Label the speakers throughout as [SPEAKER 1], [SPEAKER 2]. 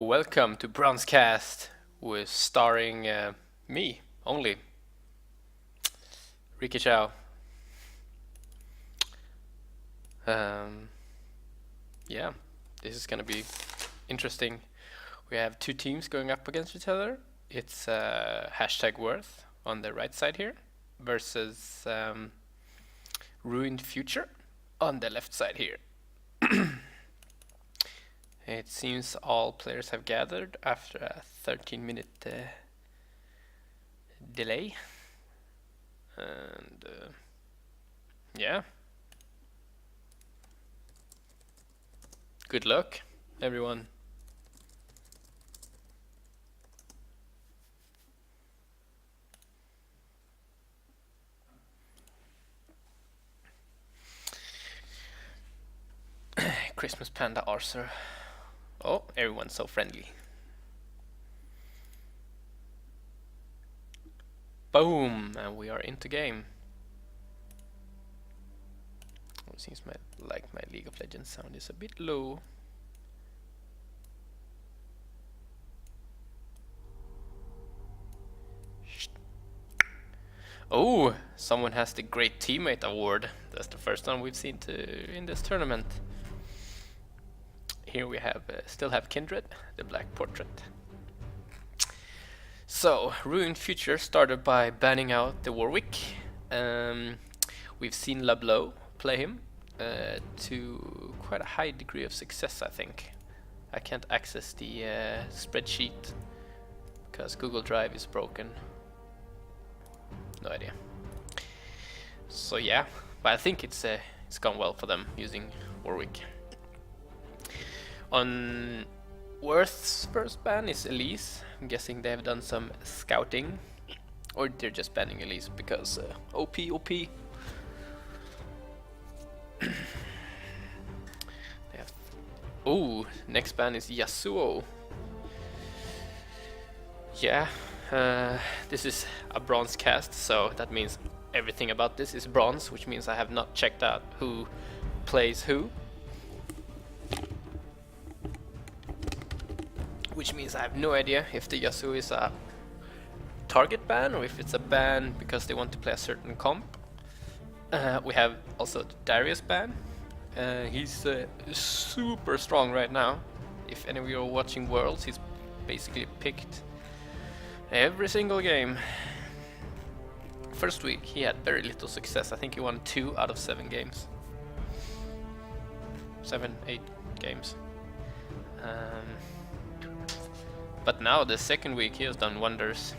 [SPEAKER 1] Welcome to Bronzecast, with starring me only, Ricky Chow. Um, yeah, this is gonna be interesting. We have two teams going up against each other. It's hashtag Worth on the right side here versus Ruined Future on the left side here. It seems all players have gathered after a 13-minute delay. And yeah, good luck, everyone. Christmas Panda Arthur. Oh, everyone's so friendly. Boom, and we are into game. It seems my League of Legends sound is a bit low. Oh, someone has the Great Teammate Award. That's the first one we've seen in this tournament. Here we have still have Kindred, the Black Portrait. So, Ruined Future started by banning out the Warwick. We've seen Lablo play him to quite a high degree of success, I think. I can't access the spreadsheet because Google Drive is broken. No idea. So yeah, but I think it's gone well for them using Warwick. On Worth's first ban is Elise. I'm guessing they have done some scouting, or they're just banning Elise because OP. Oh, next ban is Yasuo. Yeah, this is a bronze cast, so that means everything about this is bronze, which means I have not checked out who plays who. Which means I have no idea if the Yasuo is a target ban or if it's a ban because they want to play a certain comp. We have also the Darius ban. He's super strong right now. If any of you are watching Worlds, he's basically picked every single game. First week he had very little success. I think he won 2 out of 7 games. 7, 8 games. But now the second week he has done wonders.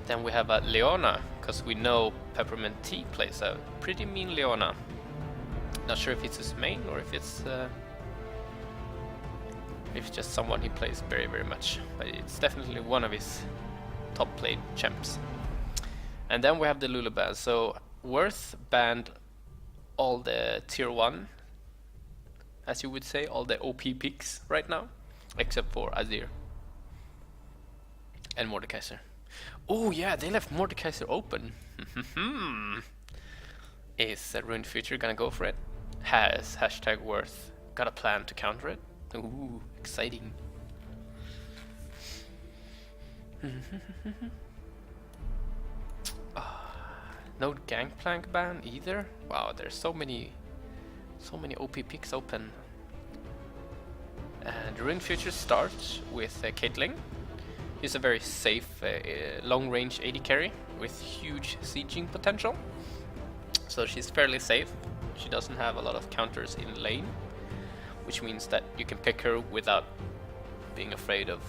[SPEAKER 1] Then we have a Leona, because we know Peppermint Tea plays a pretty mean Leona. Not sure if it's his main or if it's just someone he plays very, very much. But it's definitely one of his top played champs. And then we have the Lulu ban. So Worth banned all the tier 1, as you would say, all the OP picks right now, except for Azir and Mordekaiser. Oh yeah, they left Mordekaiser open. Is Ruined Future gonna go for it? Has hashtag Worth got a plan to counter it? Ooh, exciting. No Gangplank ban either? Wow, there's so many OP picks open. And Ruined Future starts with Caitlyn. She's a very safe, long-range AD carry with huge sieging potential. So she's fairly safe. She doesn't have a lot of counters in lane, which means that you can pick her without being afraid of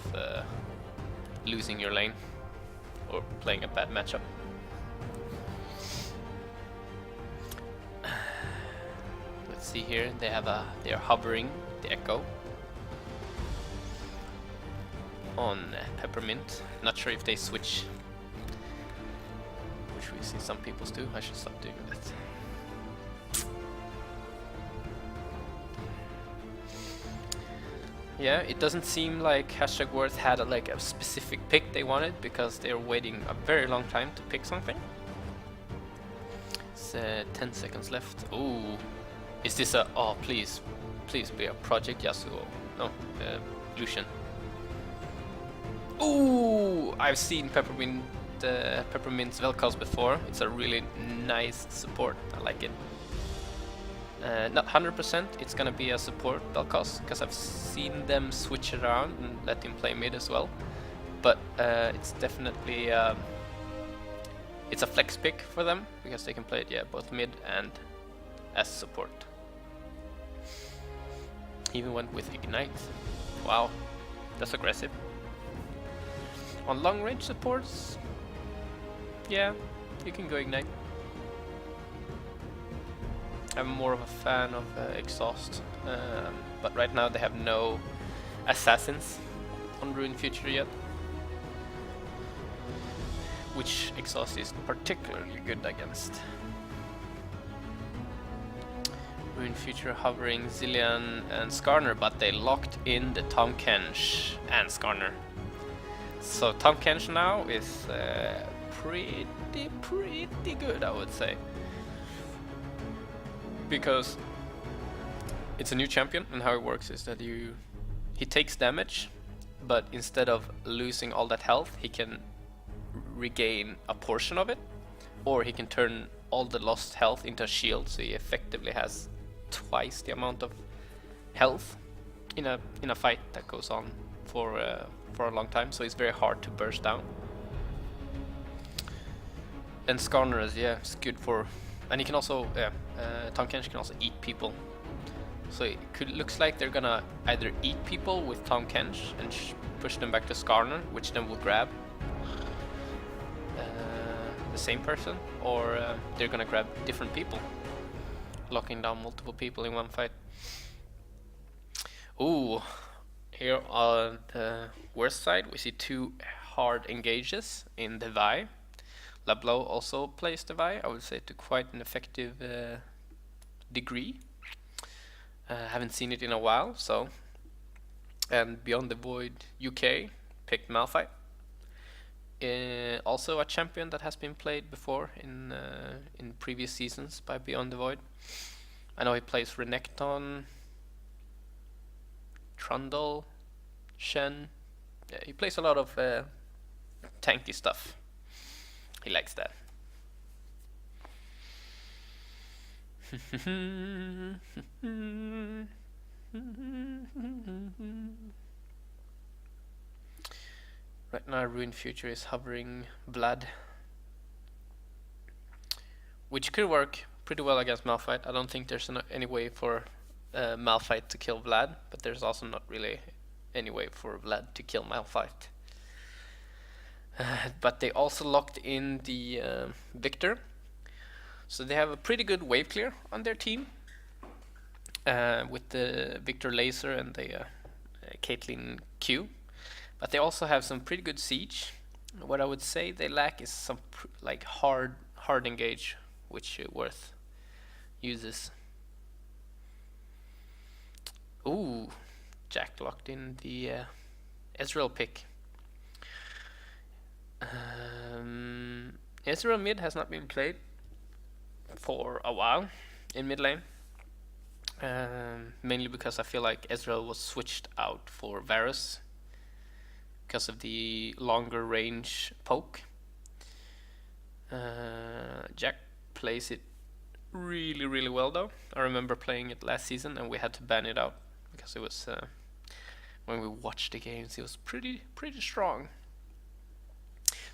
[SPEAKER 1] losing your lane or playing a bad matchup. Let's see here. They're hovering the Echo on Peppermint. Not sure if they switch, which we see some people do. I should stop doing that. Yeah, it doesn't seem like hashtag Worth had a specific pick they wanted, because they're waiting a very long time to pick something. It's 10 seconds left. Ooh, Is this a... Oh, please. Please be a Project Yasuo. No, Lucian. Ooh! I've seen Peppermint's Vel'Koz before. It's a really nice support. I like it. Not 100%, it's gonna be a support Vel'Koz, because I've seen them switch it around and let him play mid as well. But it's definitely it's a flex pick for them, because they can play it, yeah, both mid and as support. Even went with Ignite. Wow, that's aggressive. On long range supports, yeah, you can go Ignite. I'm more of a fan of Exhaust, but right now they have no assassins on Ruined Future yet, which Exhaust is particularly good against. Ruined Future hovering Zilean and Skarner, but they locked in the Tahm Kench and Skarner. So Tahm Kench now is pretty good, I would say. Because it's a new champion, and how it works is that he takes damage, but instead of losing all that health, he can regain a portion of it, or he can turn all the lost health into a shield, so he effectively has twice the amount of health in a fight that goes on for a long time. So it's very hard to burst down. And Skarner is, yeah, it's good for... And he can also, Tahm Kench can also eat people. So it looks like they're gonna either eat people with Tahm Kench and push them back to Skarner, which then will grab the same person, or they're gonna grab different people, locking down multiple people in one fight. Ooh, here on the worst side we see two hard engages in the Vi. Lablo also plays the Vi, I would say, to quite an effective degree. Haven't seen it in a while, so. And Beyond the Void UK picked Malphite. Also a champion that has been played before in previous seasons by Beyond the Void. I know he plays Renekton, Trundle, Shen. Yeah, he plays a lot of tanky stuff. He likes that. Right now Ruined Future is hovering Vlad, which could work pretty well against Malphite. I don't think there's any way for Malphite to kill Vlad, but there's also not really any way for Vlad to kill Malphite. But they also locked in the Victor, so they have a pretty good wave clear on their team with the Victor Laser and the Caitlyn Q. But they also have some pretty good siege. What I would say they lack is some like hard engage, which Worth uses. Ooh, Jack locked in the Ezreal pick. Ezreal mid has not been played for a while in mid lane. Mainly because I feel like Ezreal was switched out for Varus because of the longer range poke. Jack plays it really well though. I remember playing it last season and we had to ban it out because it was when we watched the games it was pretty strong.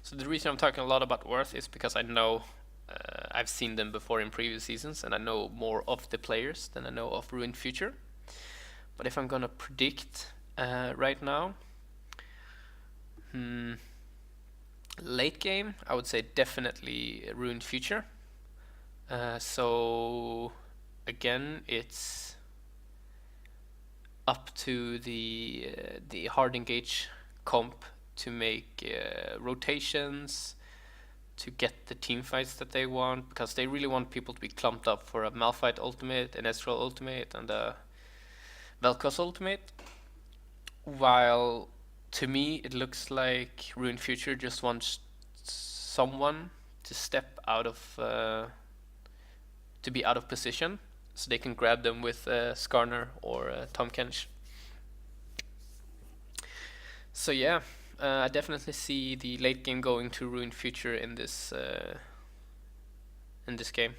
[SPEAKER 1] So the reason I'm talking a lot about Worth is because I know I've seen them before in previous seasons and I know more of the players than I know of Ruined Future. But if I'm gonna predict right now, late game, I would say definitely Ruined Future. So again, it's up to the hard engage comp to make rotations, to get the team fights that they want, because they really want people to be clumped up for a Malphite ultimate, an Ezreal ultimate, and a Vel'Koz ultimate. While to me it looks like Ruined Future just wants someone to step out of to be out of position, so they can grab them with Skarner or Tom Kench. So yeah, I definitely see the late game going to Ruined Future in this game.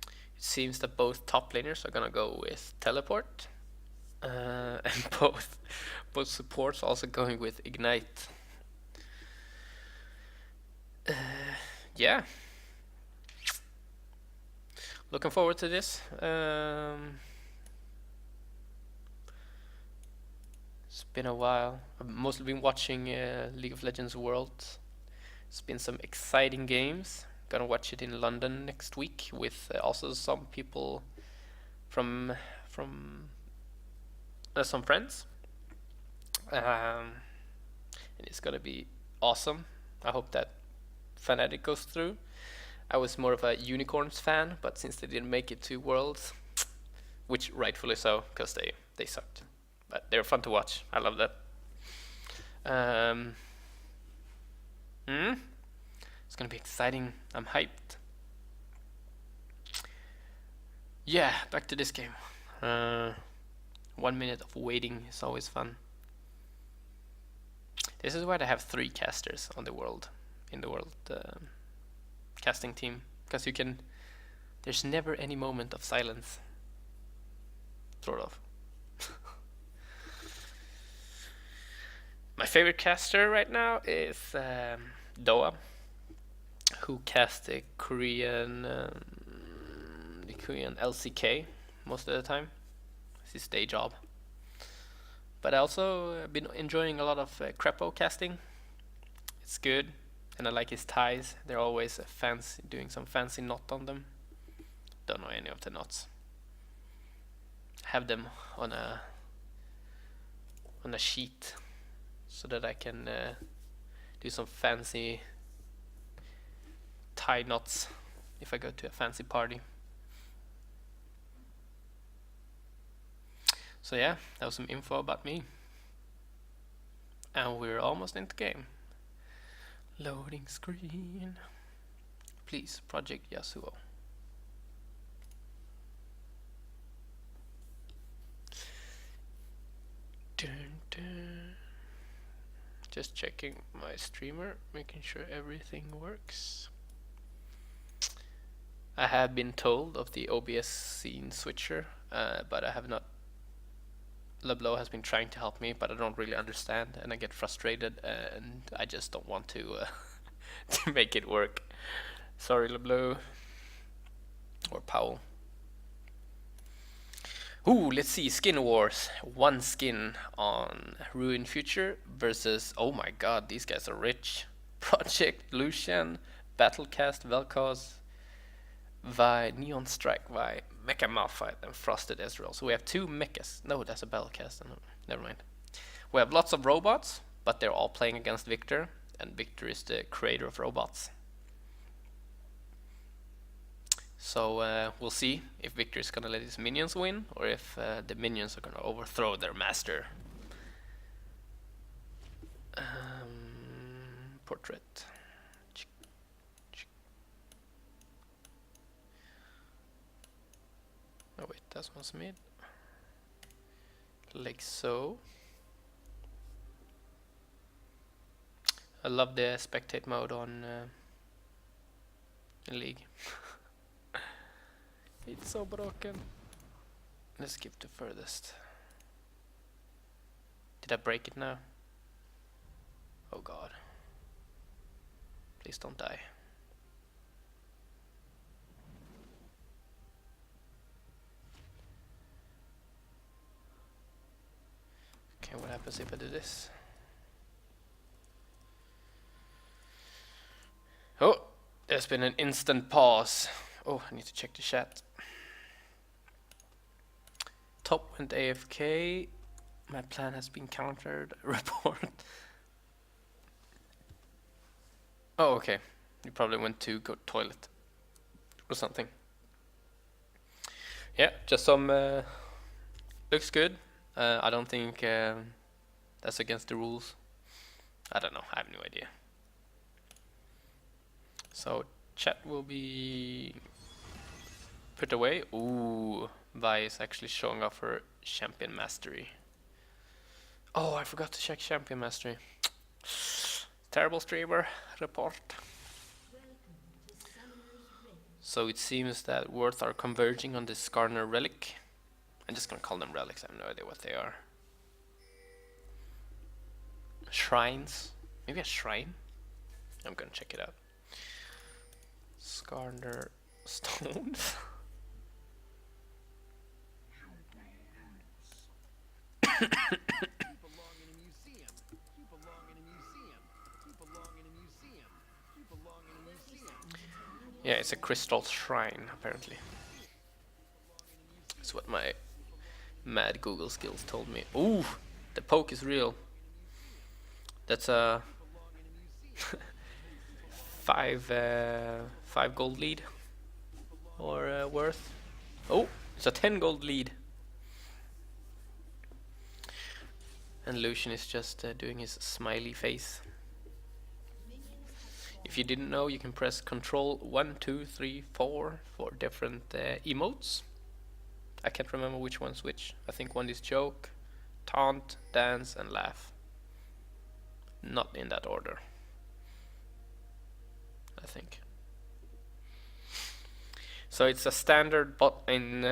[SPEAKER 1] It seems that both top laners are gonna go with Teleport, and both supports also going with Ignite. Yeah, looking forward to this. It's been a while. I've mostly been watching League of Legends World. It's been some exciting games. Gonna watch it in London next week with also some people from some friends. And it's gonna be awesome. I hope that Fnatic goes through. I was more of a Unicorns fan, but since they didn't make it to Worlds, which rightfully so, because they sucked. But they're fun to watch. I love that. It's gonna be exciting. I'm hyped. Yeah, back to this game. 1 minute of waiting is always fun. This is why they have 3 casters on the world, in the world casting team, because you can. There's never any moment of silence. Sort of. My favorite caster right now is Doa, who casts the Korean LCK most of the time. It's his day job. But I also been enjoying a lot of Crepo casting. It's good, and I like his ties. They're always fancy, doing some fancy knot on them. Don't know any of the knots. Have them on a sheet so that I can do some fancy tie knots if I go to a fancy party. So yeah, that was some info about me. And we're almost into game. Loading screen. Please, Project Yasuo. Dun, dun. Just checking my streamer, making sure everything works. I have been told of the OBS scene switcher, but I have not. Leblow has been trying to help me, but I don't really understand, and I get frustrated, and I just don't want to to make it work. Sorry, Leblow or Powell. Ooh, let's see, Skin Wars. 1 skin on Ruined Future versus, oh my god, these guys are rich. Project, Lucian, Battlecast, Vel'Koz, Vi, Neon Strike, Vi, Mecha Malphite, and Frosted Ezreal. So we have 2 mechas. No, that's a Battlecast. No, never mind. We have lots of robots, but they're all playing against Victor, and Victor is the creator of robots. So we'll see if Victor is gonna let his minions win, or if the minions are gonna overthrow their master. Portrait. Oh wait, that one's mid. Like so. I love the spectate mode on League. It's so broken. Let's skip the furthest. Did I break it now? Oh god. Please don't die. Okay, what happens if I do this? Oh, there's been an instant pause. Oh, I need to check the chat. Top went AFK. My plan has been countered. Report. Oh, okay. You probably went to go toilet or something. Yeah, just some. Looks good. I don't think that's against the rules. I don't know. I have no idea. So chat will be put away. Ooh, Vi is actually showing off her champion mastery. Oh, I forgot to check champion mastery. Terrible streamer report. So it seems that Worth are converging on this Skarner relic. I'm just gonna call them relics, I have no idea what they are. Shrines? Maybe a shrine? I'm gonna check it out. Skarner stones? Yeah, it's a crystal shrine, apparently. That's what my mad Google skills told me. Ooh, the poke is real. That's a 5 gold lead. Or Worth. Oh, it's a 10 gold lead. And Lucian is just doing his smiley face. If you didn't know, you can press Control 1, 2, 3, 4 for different emotes. I can't remember which one's which. I think one is joke, taunt, dance, and laugh. Not in that order, I think. So it's a standard bot lane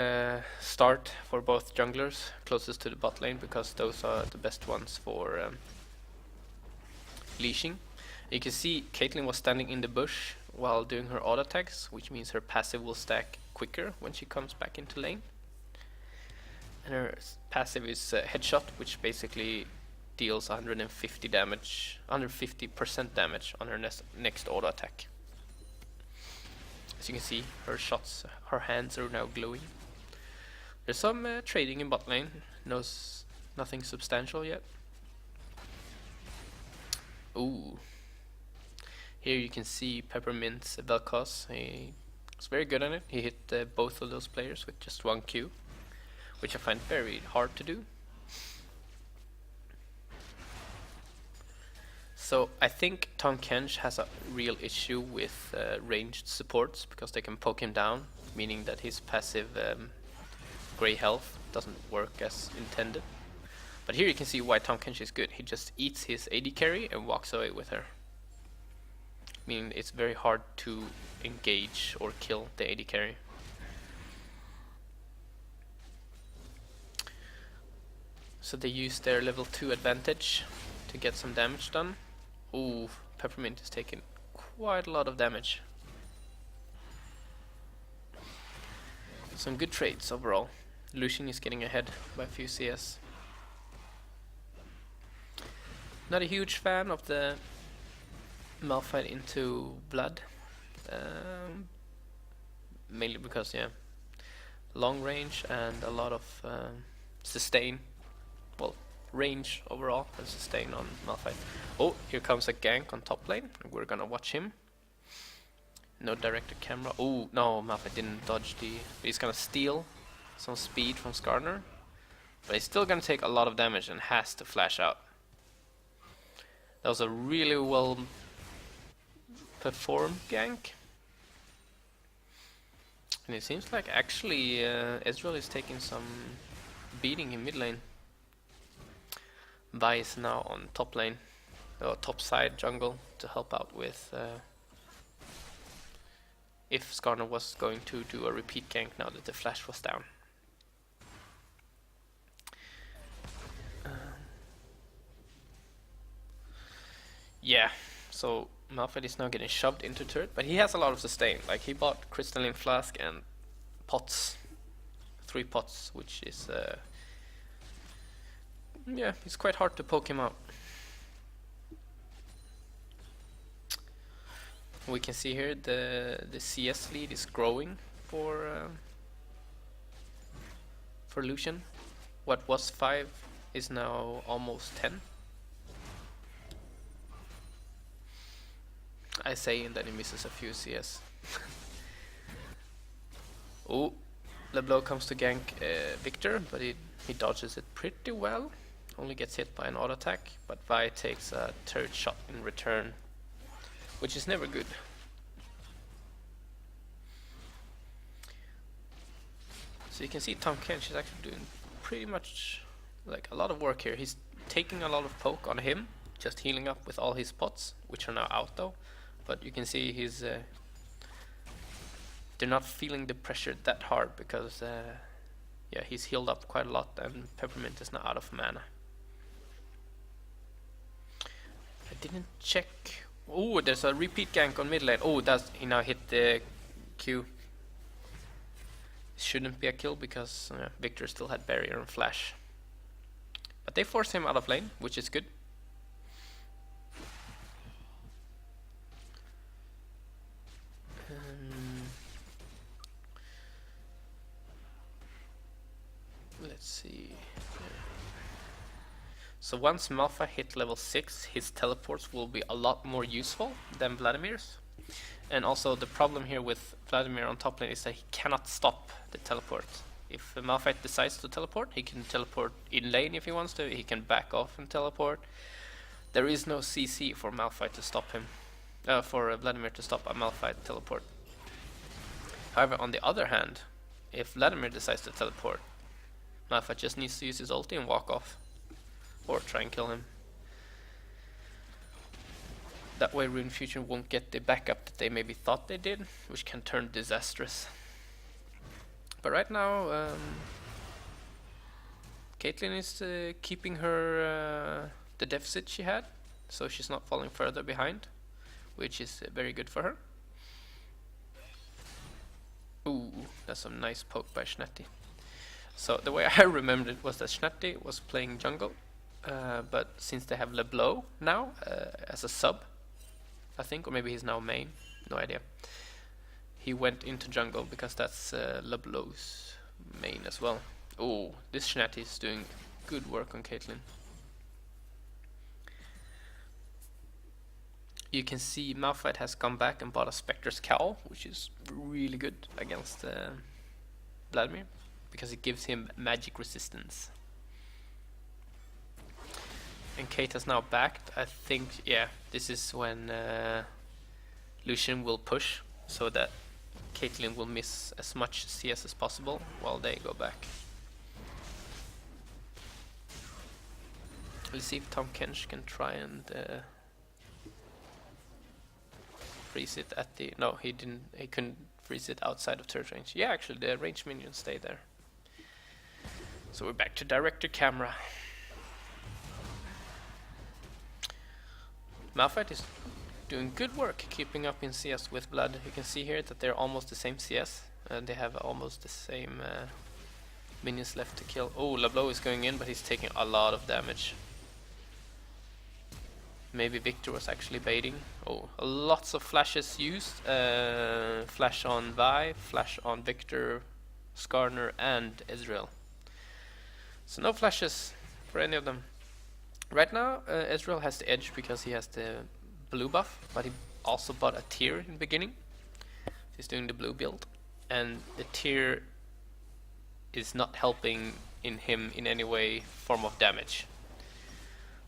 [SPEAKER 1] start for both junglers closest to the bot lane, because those are the best ones for leashing. You can see Caitlyn was standing in the bush while doing her auto attacks, which means her passive will stack quicker when she comes back into lane. And her passive is headshot, which basically deals 150 damage, 150% damage on her next auto attack. As you can see, her shots, her hands are now glowing. There's some trading in bot lane, nothing substantial yet. Ooh. Here you can see Peppermint's Vel'Koz. He's very good at it. He hit both of those players with just 1 Q, which I find very hard to do. So I think Tahm Kench has a real issue with ranged supports, because they can poke him down, meaning that his passive grey health doesn't work as intended. But here you can see why Tahm Kench is good. He just eats his AD carry and walks away with her. Meaning it's very hard to engage or kill the AD carry. So they use their level 2 advantage to get some damage done. Ooh, Peppermint is taking quite a lot of damage. Some good trades overall. Lucian is getting ahead by a few CS. Not a huge fan of the Malphite into Blood. Mainly because, yeah, long range and a lot of sustain. Well, range overall and sustain on Malphite. Oh, here comes a gank on top lane. We're gonna watch him. No directed camera. Oh, no, Malphite didn't dodge the... He's gonna steal some speed from Skarner. But he's still gonna take a lot of damage and has to flash out. That was a really well performed gank. And it seems like actually Ezreal is taking some beating in mid lane. Vi is now on top lane, or top side jungle, to help out with if Skarner was going to do a repeat gank now that the flash was down. Yeah, so Malphite is now getting shoved into turret, but he has a lot of sustain. Like, he bought Crystalline Flask and pots, 3 pots, which is yeah, it's quite hard to poke him out. We can see here the CS lead is growing for Lucian. What was 5 is now almost 10. I say, and then he misses a few CS. Oh, LeBlanc comes to gank Victor, but he dodges it pretty well. Only gets hit by an auto attack, but Vi takes a turret shot in return, which is never good. So you can see Tahm Kench is actually doing pretty much like a lot of work here. He's taking a lot of poke on him, just healing up with all his pots, which are now out though. But you can see he's they're not feeling the pressure that hard because yeah, he's healed up quite a lot and Peppermint is now out of mana. I didn't check. Oh, there's a repeat gank on mid lane. Oh, he now hit the Q. Shouldn't be a kill because Victor still had barrier and flash. But they force him out of lane, which is good. Let's see. So once Malphite hit level 6, his teleports will be a lot more useful than Vladimir's. And also the problem here with Vladimir on top lane is that he cannot stop the teleport. If Malphite decides to teleport, he can teleport in lane if he wants to, he can back off and teleport. There is no CC for Malphite to stop him, for Vladimir to stop a Malphite teleport. However, on the other hand, if Vladimir decides to teleport, Malphite just needs to use his ulti and walk off. Or try and kill him. That way Rune Fusion won't get the backup that they maybe thought they did, which can turn disastrous. But right now, Caitlyn is keeping her the deficit she had, so she's not falling further behind, which is very good for her. Ooh, that's some nice poke by Snetty. So the way I remembered it was that Snetty was playing jungle, but since they have LeBlanc now as a sub, I think, or maybe he's now main, no idea. He went into jungle because that's LeBlanc's main as well. Oh, this Snetty is doing good work on Caitlyn. You can see Malphite has come back and bought a Spectre's Cowl, which is really good against Vladimir, because it gives him magic resistance. And Kate has now backed. I think, yeah, this is when Lucian will push, so that Caitlyn will miss as much CS as possible while they go back. Let's see if Tahm Kench can try and freeze it at the... No, he didn't. He couldn't freeze it outside of turret range. Yeah, actually, the range minions stay there. So we're back to director camera. Malphite is doing good work keeping up in CS with Blood. You can see here that they're almost the same CS. They have almost the same minions left to kill. Oh, LeBlanc is going in, but he's taking a lot of damage. Maybe Victor was actually baiting. Oh, lots of flashes used. Flash on Vi, flash on Victor, Skarner, and Ezreal. So no flashes for any of them. Right now, Ezreal has the edge because he has the blue buff, but he also bought a tier in the beginning. He's doing the blue build, and the tier is not helping him in any way form of damage.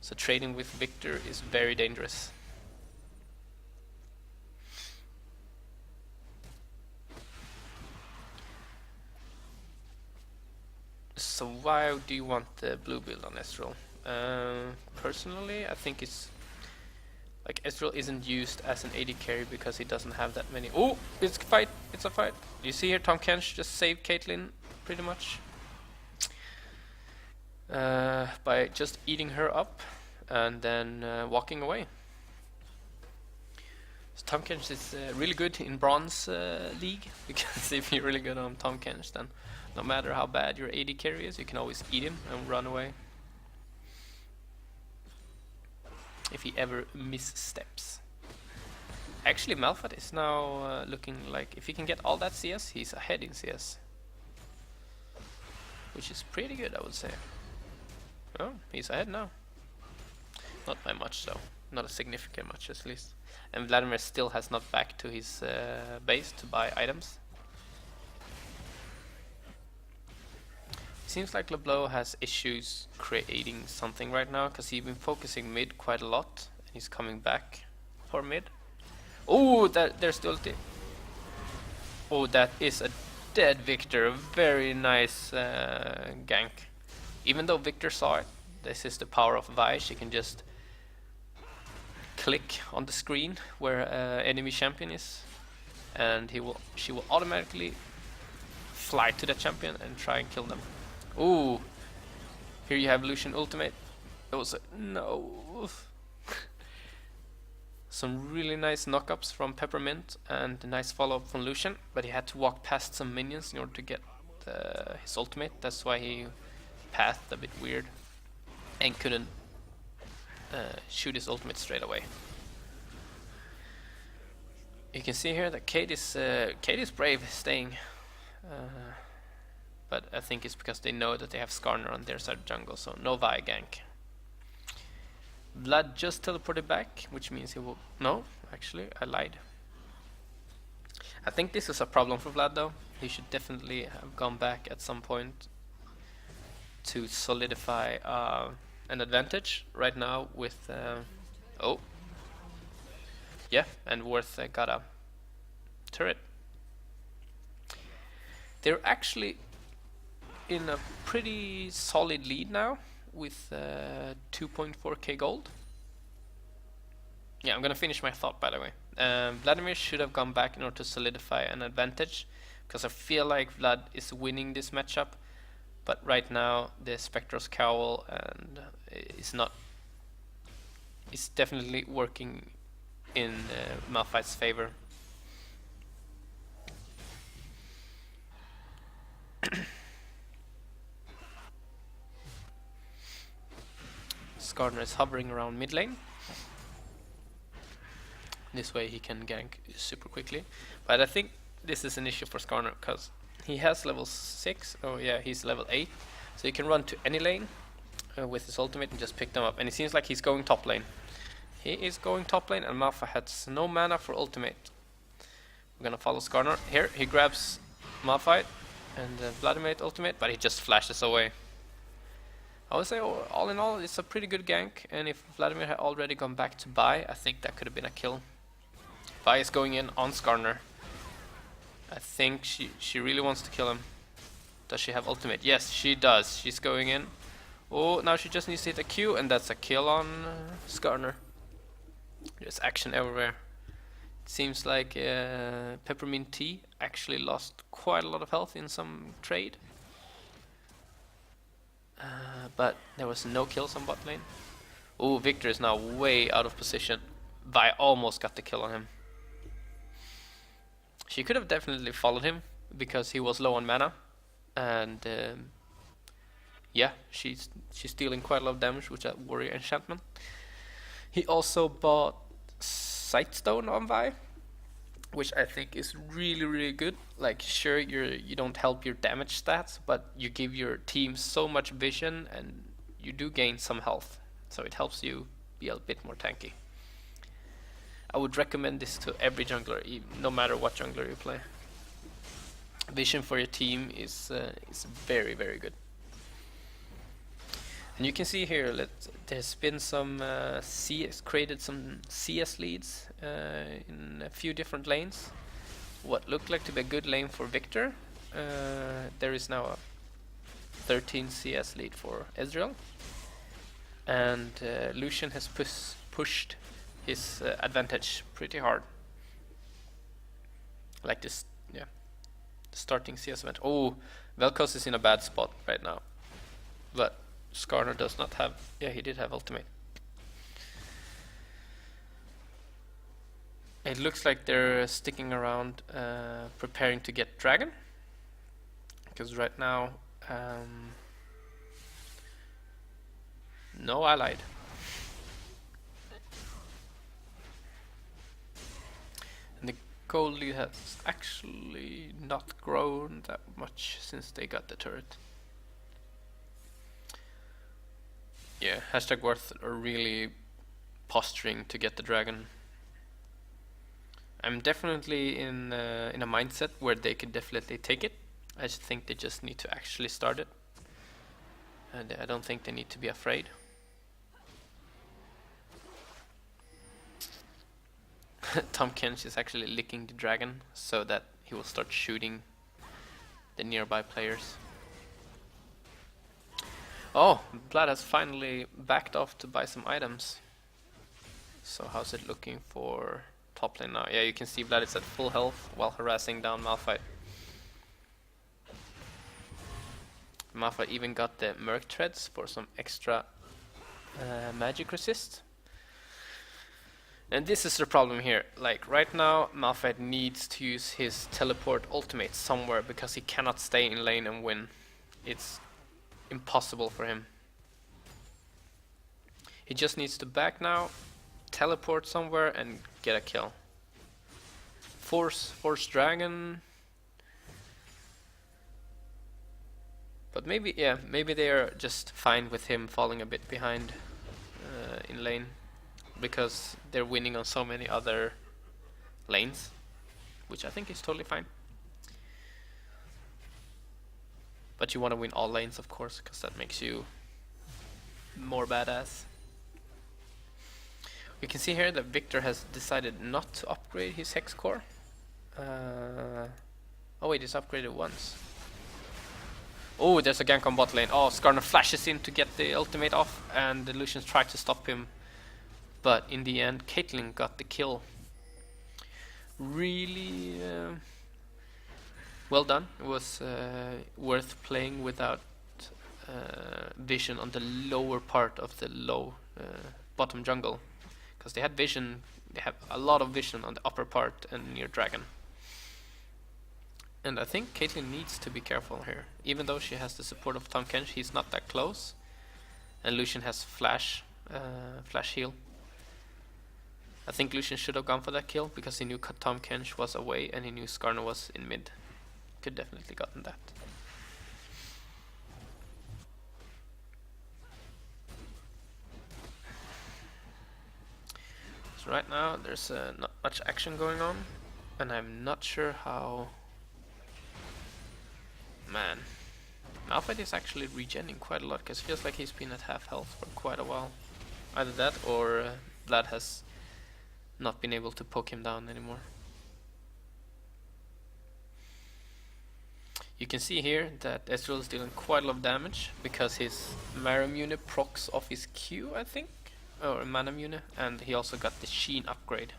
[SPEAKER 1] So trading with Victor is very dangerous. So why do you want the blue build on Ezreal? Personally, I think it's like Ezreal isn't used as an AD carry because he doesn't have that many. Oh, it's a fight! It's a fight! You see here, Tahm Kench just saved Caitlyn pretty much by just eating her up and then walking away. So Tahm Kench is really good in Bronze League, because if you're really good on Tahm Kench, then no matter how bad your AD carry is, you can always eat him and run away. If he ever missteps. Actually, Malphite is now looking like, if he can get all that CS, he's ahead in CS. Which is pretty good, I would say. Oh, he's ahead now. Not by much though. Not a significant much at least. And Vladimir still has not back to his base to buy items. Seems like LeBlanc has issues creating something right now, because he's been focusing mid quite a lot, and he's coming back for mid. Oh, there's the ulti. Oh, that is a dead Victor. A very nice gank. Even though Victor saw it, this is the power of Vi. She can just click on the screen where enemy champion is, and she will automatically fly to the champion and try and kill them. Ooh, here you have Lucian ultimate. It was no. Some really nice knockups from Peppermint and a nice follow-up from Lucian, but he had to walk past some minions in order to get his ultimate. That's why he pathed a bit weird and couldn't shoot his ultimate straight away. You can see here that Kate is brave staying, but I think it's because they know that they have Skarner on their side of jungle, so no Vi gank. Vlad just teleported back, which means he will... No, actually, I lied. I think this is a problem for Vlad though. He should definitely have gone back at some point to solidify an advantage. Right now with... oh. Yeah, and Worth got a turret. They're actually in a pretty solid lead now with 2.4k gold. Yeah, I'm gonna finish my thought by the way. Vladimir should have gone back in order to solidify an advantage, because I feel like Vlad is winning this matchup, but right now the Spectre's Cowl and is definitely working in Malphite's favor. Skarner is hovering around mid lane. This way he can gank super quickly. But I think this is an issue for Skarner because he has level 6. Oh yeah, he's level 8. So he can run to any lane with his ultimate and just pick them up. And it seems like he's going top lane. He is going top lane and Malphite has no mana for ultimate. We're gonna follow Skarner. Here he grabs Malphite and Vladimir ultimate, but he just flashes away. I would say all in all it's a pretty good gank, and if Vladimir had already gone back to buy, I think that could have been a kill. Vi is going in on Skarner. I think she really wants to kill him. Does she have ultimate? Yes, she does. She's going in. Oh, now she just needs to hit a Q, and that's a kill on Skarner. There's action everywhere. It seems like Peppermint Tea actually lost quite a lot of health in some trade. But there was no kills on bot lane. Oh, Victor is now way out of position. Vi almost got the kill on him. She could have definitely followed him because he was low on mana, and yeah, she's dealing quite a lot of damage with that warrior enchantment. He also bought Sightstone on Vi, which I think is really good. Like, sure, you don't help your damage stats, but you give your team so much vision and you do gain some health, so it helps you be a bit more tanky. I would recommend this to every jungler, no matter what jungler you play. Vision for your team is very good. And you can see here that there's been some created some CS leads in a few different lanes. What looked like to be a good lane for Victor, there is now a 13 CS lead for Ezreal, and Lucian has pushed his advantage pretty hard. Like this, yeah, the starting CS event. Oh, Vel'Koz is in a bad spot right now, but Skarner does not have... Yeah, he did have ultimate. It looks like they're sticking around, preparing to get Dragon. Because right now... no, I lied. And the gold lead has actually not grown that much since they got the turret. Yeah, hashtag Worth are really posturing to get the dragon. I'm definitely in a mindset where they could definitely take it. I just think they just need to actually start it. And I don't think they need to be afraid. Tom Kench is actually licking the dragon so that he will start shooting the nearby players. Oh, Vlad has finally backed off to buy some items. So how's it looking for top lane now? Yeah, you can see Vlad is at full health while harassing down Malphite. Malphite even got the Merc Treads for some extra magic resist. And this is the problem here. Like right now, Malphite needs to use his teleport ultimate somewhere because he cannot stay in lane and win. It's impossible for him. He just needs to back now, teleport somewhere and get a kill. Force Dragon. But maybe, yeah, maybe they are just fine with him falling a bit behind in lane, because they're winning on so many other lanes, which I think is totally fine. But you want to win all lanes, of course, because that makes you more badass. We can see here that Viktor has decided not to upgrade his Hex Core. Oh wait, it's upgraded once. Oh, there's a gank on bot lane. Oh, Skarner flashes in to get the ultimate off, and the Lucians try to stop him. But in the end, Caitlyn got the kill. Really well done. It was worth playing without vision on the lower part of the low bottom jungle, because they had vision. They have a lot of vision on the upper part and near dragon. And I think Caitlyn needs to be careful here. Even though she has the support of Tahm Kench, he's not that close. And Lucian has flash heal. I think Lucian should have gone for that kill because he knew Tahm Kench was away and he knew Skarner was in mid. Could definitely gotten that. So right now there's not much action going on, and I'm not sure how. Man, Malphite is actually regenning quite a lot, because it feels like he's been at half health for quite a while. Either that or Vlad has not been able to poke him down anymore. You can see here that Ezreal is dealing quite a lot of damage because his Maramune procs off his Q, I think, or Manamune, and he also got the Sheen upgrade.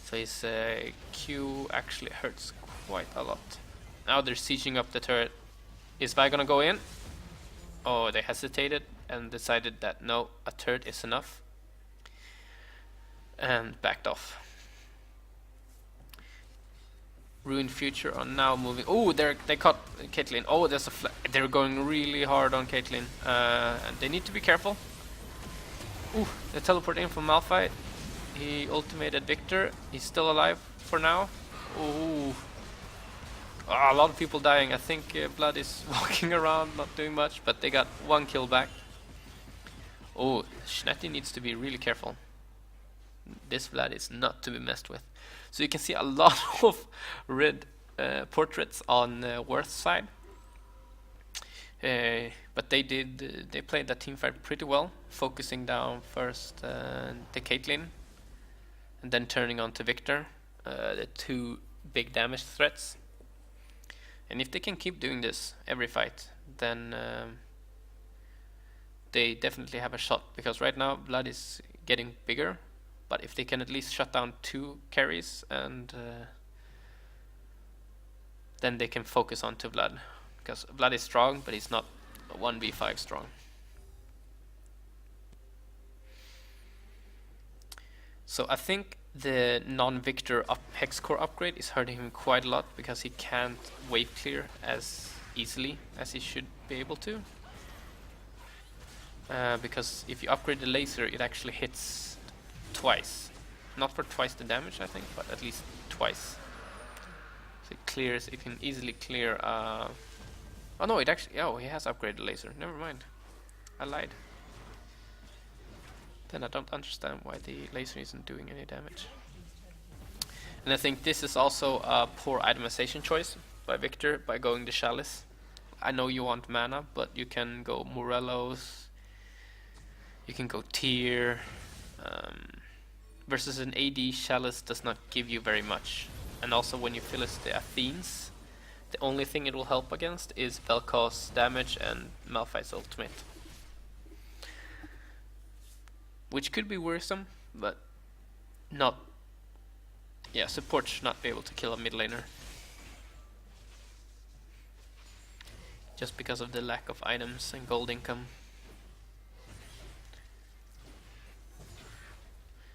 [SPEAKER 1] So his Q actually hurts quite a lot. Now they're sieging up the turret. Is Vi gonna go in? Oh, they hesitated and decided that no, a turret is enough, and backed off. Ruined Future are now moving. Oh, they caught Caitlyn. Oh, there's a they're going really hard on Caitlyn, and they need to be careful. Ooh, they teleport in from Malphite. He ultimated Viktor. He's still alive for now. Ooh. Oh, a lot of people dying. I think Blood is walking around, not doing much, but they got one kill back. Oh, Snetty needs to be really careful. This Vlad is not to be messed with. So you can see a lot of red portraits on Worth's side. But they played that teamfight pretty well, focusing down first the Caitlyn, and then turning on to Viktor, the two big damage threats. And if they can keep doing this every fight, then they definitely have a shot, because right now Vlad is getting bigger, but if they can at least shut down two carries, and then they can focus on to Vlad, because Vlad is strong, but he's not 1v5 strong. So I think the non-Viktor Hex Core upgrade is hurting him quite a lot, because he can't wave clear as easily as he should be able to. Because if you upgrade the laser, it actually hits twice. Not for twice the damage, I think, but at least twice. So it clears, it can easily clear. Oh no, it actually, oh, he has upgraded the laser. Never mind. I lied. Then I don't understand why the laser isn't doing any damage. And I think this is also a poor itemization choice by Viktor by going the Chalice. I know you want mana, but you can go Morellos, you can go Tyr. Versus an AD, Chalice does not give you very much. And also when you fill the Athenes The only thing it will help against is Vel'Koz's damage and Malphite's ultimate. Which could be worrisome, but not... Yeah, support should not be able to kill a mid laner. Just because of the lack of items and gold income.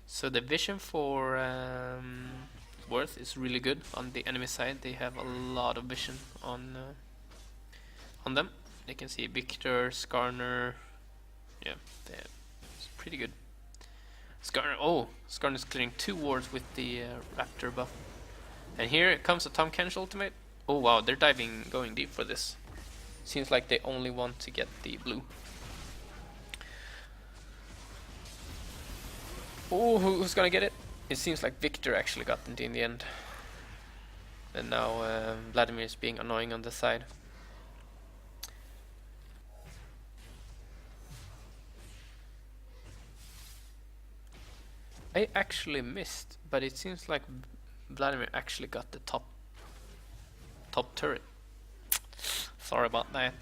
[SPEAKER 1] So the vision for Worth is really good on the enemy side. They have a lot of vision on them. They can see Viktor, Skarner. Yeah, it's pretty good. Skarner, Skarner's clearing 2 wards with the Raptor buff. And here comes the Tahm Kench ultimate. Oh wow, they're going deep for this. Seems like they only want to get the blue. Oh, who's gonna get it? It seems like Viktor actually got it in the end. And now Vladimir is being annoying on the side. I actually missed, but it seems like Vladimir actually got the top turret. Sorry about that.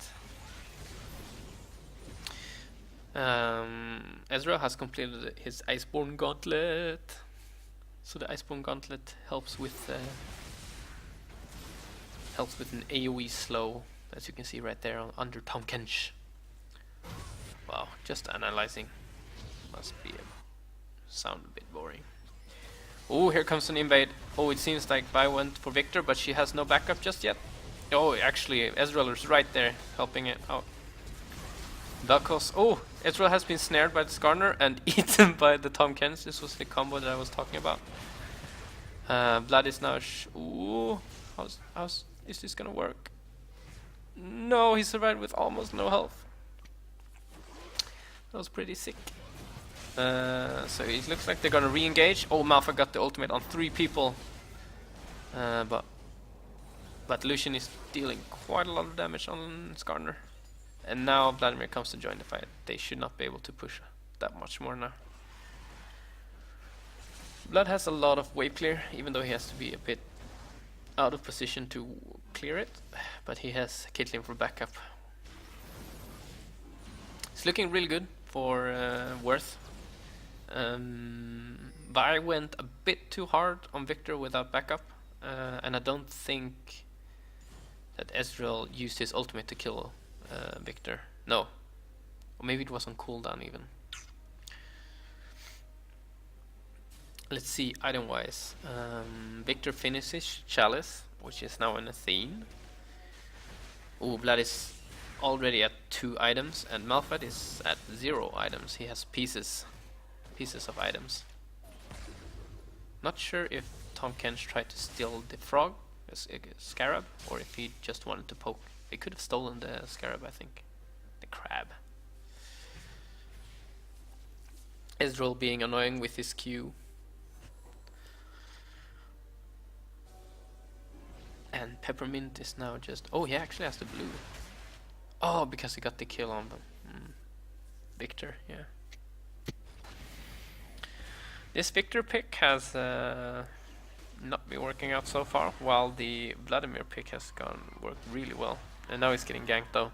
[SPEAKER 1] Ezreal has completed his Iceborne Gauntlet. So the Iceborne Gauntlet helps with an AoE slow, as you can see right there under Tahm Kench. Wow, just analyzing. Must be sound a bit boring. Oh, here comes an invade. Oh, it seems like Vi went for Viktor, but she has no backup just yet. Oh, actually, Ezreal is right there, helping it out. Vel'Koz. Oh, Ezreal has been snared by the Skarner and eaten by the Tahm Kench. This was the combo that I was talking about. Vlad is now... Ooh, how's is this gonna work? No, he survived with almost no health. That was pretty sick. So it looks like they're gonna re-engage. Oh, Malphite got the ultimate on 3 people. But Lucian is dealing quite a lot of damage on Skarner. And now Vladimir comes to join the fight. They should not be able to push that much more now. Vlad has a lot of wave clear, even though he has to be a bit out of position to clear it. But he has Caitlyn for backup. It's looking really good for Worth. Vi went a bit too hard on Viktor without backup. And I don't think that Ezreal used his ultimate to kill Viktor. No. Or maybe it was on cooldown even. Let's see, item wise. Viktor finishes Chalice, which is now an Athene. Oh, Vlad is already at 2 items, and Malphite is at 0 items. He has pieces of items. Not sure if Tahm Kench tried to steal the frog, scarab, or if he just wanted to poke. He could have stolen the scarab, I think. The crab. Ezreal being annoying with his Q. And Peppermint is now just... Oh, he actually has the blue. Oh, because he got the kill on them. Viktor, yeah. This Viktor pick has not been working out so far, while the Vladimir pick has worked really well. And now he's getting ganked though.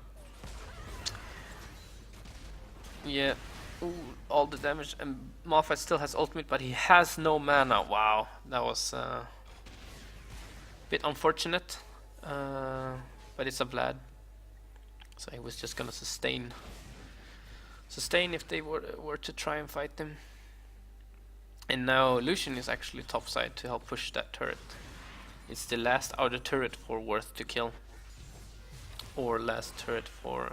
[SPEAKER 1] Yeah. Ooh, all the damage, and Malphite still has ultimate, but he has no mana. Wow, that was a bit unfortunate. But it's a Vlad, so he was just gonna sustain if they were to try and fight them. And now Lucian is actually topside to help push that turret. It's the last outer turret for Worth to kill, or last turret for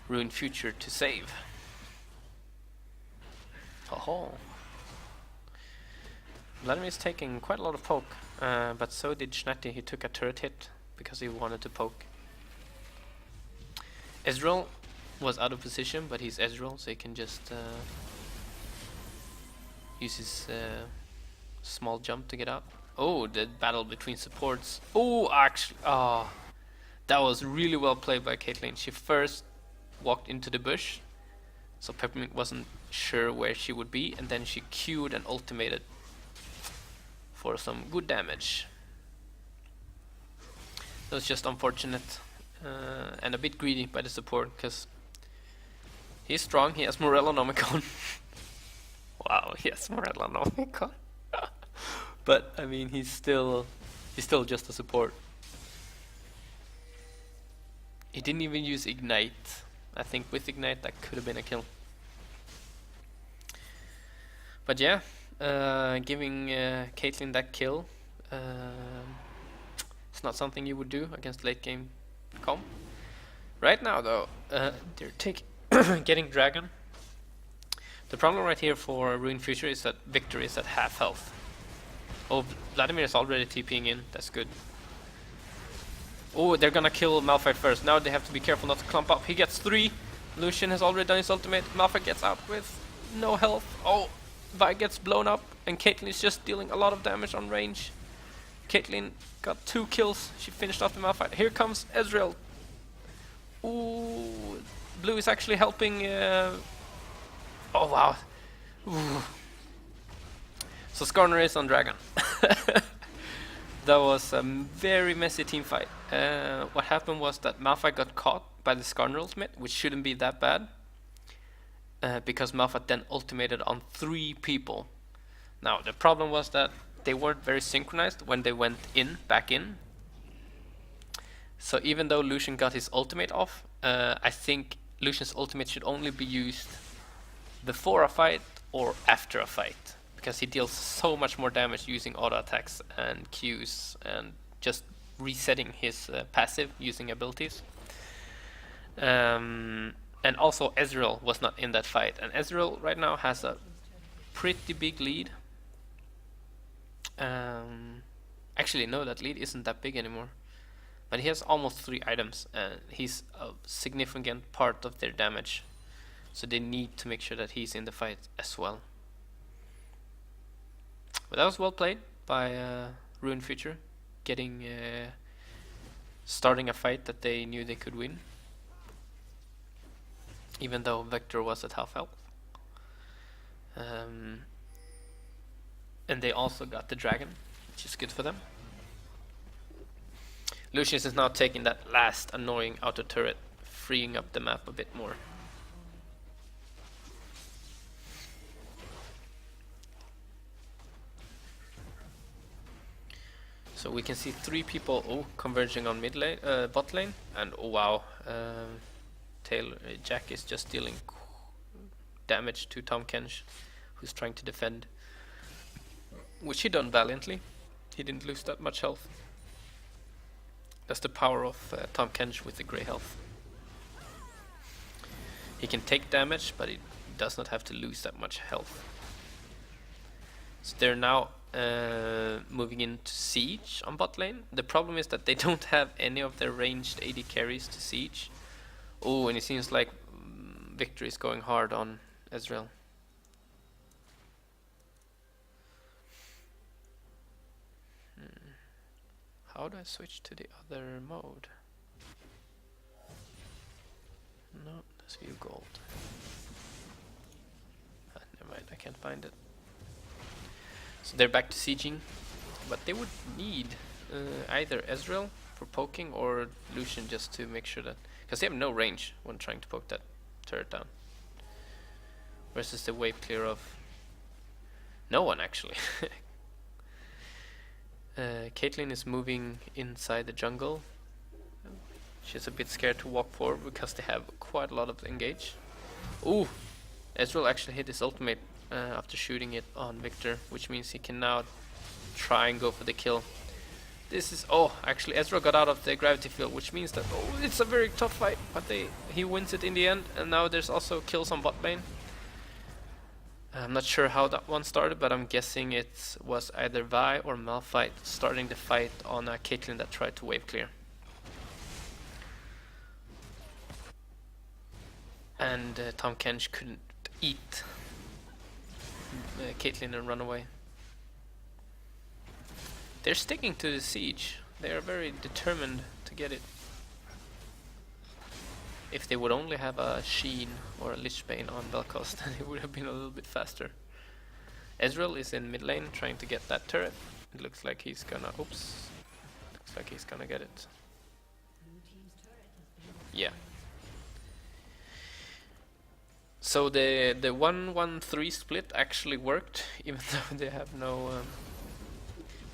[SPEAKER 1] Ruined Future to save. Oh, Vladimir is taking quite a lot of poke, but so did Snetty. He took a turret hit because he wanted to poke. Ezreal was out of position, but he's Ezreal, so he can just use his small jump to get out. Oh, the battle between supports. Oh, actually, that was really well played by Caitlyn. She first walked into the bush, so Peppermint wasn't sure where she would be, and then she Q'd and ultimated for some good damage. That was just unfortunate and a bit greedy by the support, because he's strong, he has Morellonomicon. Wow, he has Morellonomicon. But I mean, he's still just a support. He didn't even use Ignite. I think with Ignite that could have been a kill. But yeah, giving Caitlyn that kill, it's not something you would do against late game comp. Right now though, they're getting Dragon. The problem right here for Ruined Future is that Victor is at half health. Oh, Vladimir is already TPing in, that's good. Oh, they're gonna kill Malphite first. Now they have to be careful not to clump up. He gets 3. Lucian has already done his ultimate. Malphite gets out with no health. Oh, Vi gets blown up, and Caitlyn is just dealing a lot of damage on range. Caitlyn got 2 kills. She finished off the Malphite. Here comes Ezreal. Ooh, Blue is actually helping. Oh wow. Ooh. So Skarner is on Dragon. That was a very messy team fight. What happened was that Malphite got caught by the Skarner ultimate, which shouldn't be that bad, because Malphite then ultimated on 3 people. Now the problem was that they weren't very synchronized when they went back in. So even though Lucian got his ultimate off, I think Lucian's ultimate should only be used before a fight or after a fight, because he deals so much more damage using auto attacks and Qs and just resetting his passive using abilities. And also Ezreal was not in that fight, and Ezreal right now has a pretty big lead. Actually no, that lead isn't that big anymore, but he has almost 3 items and he's a significant part of their damage, so they need to make sure that he's in the fight as well. But that was well played by Ruined Future, getting starting a fight that they knew they could win, even though Vector was at half health. And they also got the Dragon, which is good for them. Lucius is now taking that last annoying auto turret, freeing up the map a bit more. So we can see 3 people converging on bot lane, and oh wow, Jack is just dealing damage to Tahm Kench, who's trying to defend, which he done valiantly. He didn't lose that much health. That's the power of Tahm Kench with the grey health. He can take damage, but he does not have to lose that much health. So they're now moving into Siege on bot lane. The problem is that they don't have any of their ranged AD carries to Siege. Oh, and it seems like Victor is going hard on Ezreal. How do I switch to the other mode? No, let's view gold. Never mind, I can't find it. So they're back to sieging, but they would need either Ezreal for poking or Lucian just to make sure that, because they have no range when trying to poke that turret down. Versus the wave clear of no one actually. Caitlyn is moving inside the jungle. She's a bit scared to walk forward because they have quite a lot of engage. Ooh! Ezreal actually hit his ultimate after shooting it on Victor, which means he can now try and go for the kill. This is... oh, actually Ezreal got out of the gravity field, which means that... oh, it's a very tough fight, but he wins it in the end, and now there's also kills on bot lane. I'm not sure how that one started, but I'm guessing it was either Vi or Malphite starting the fight on a Caitlyn that tried to wave clear. And Tahm Kench couldn't eat Caitlyn and run away. They're sticking to the siege. They are very determined to get it. If they would only have a Sheen or a Lichbane on Vel'Koz, then it would have been a little bit faster. Ezreal is in mid lane trying to get that turret. It looks like he's gonna... oops. Looks like he's gonna get it. Yeah. So the 1-1-3 split actually worked, even though they have no,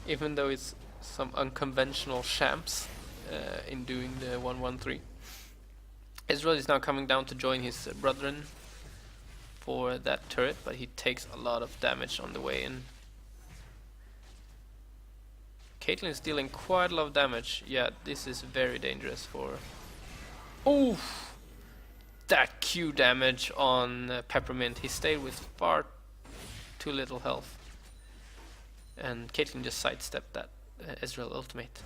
[SPEAKER 1] even though it's some unconventional champs in doing the 1-1-3. Ezreal is now coming down to join his brethren for that turret, but he takes a lot of damage on the way in. Caitlyn is dealing quite a lot of damage. Yeah, this is very dangerous for... Oof! That Q damage on Peppermint. He stayed with far too little health. And Caitlyn just sidestepped that Ezreal ultimate.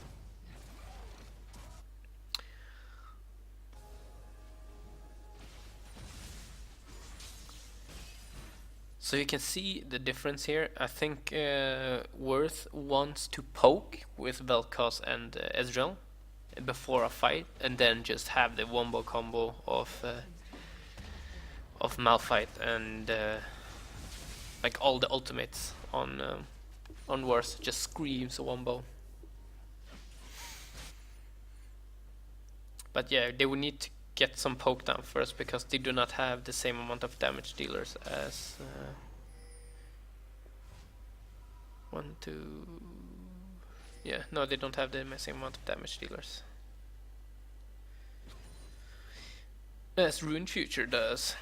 [SPEAKER 1] So you can see the difference here. I think Worth wants to poke with Vel'Koz and Ezreal before a fight, and then just have the wombo combo of Malphite and like all the ultimates on Worth. Just screams a wombo. But yeah, they would need to get some poke down first, because they do not have the same amount of damage dealers as yeah, no, they don't have the same amount of damage dealers as Ruined Future does.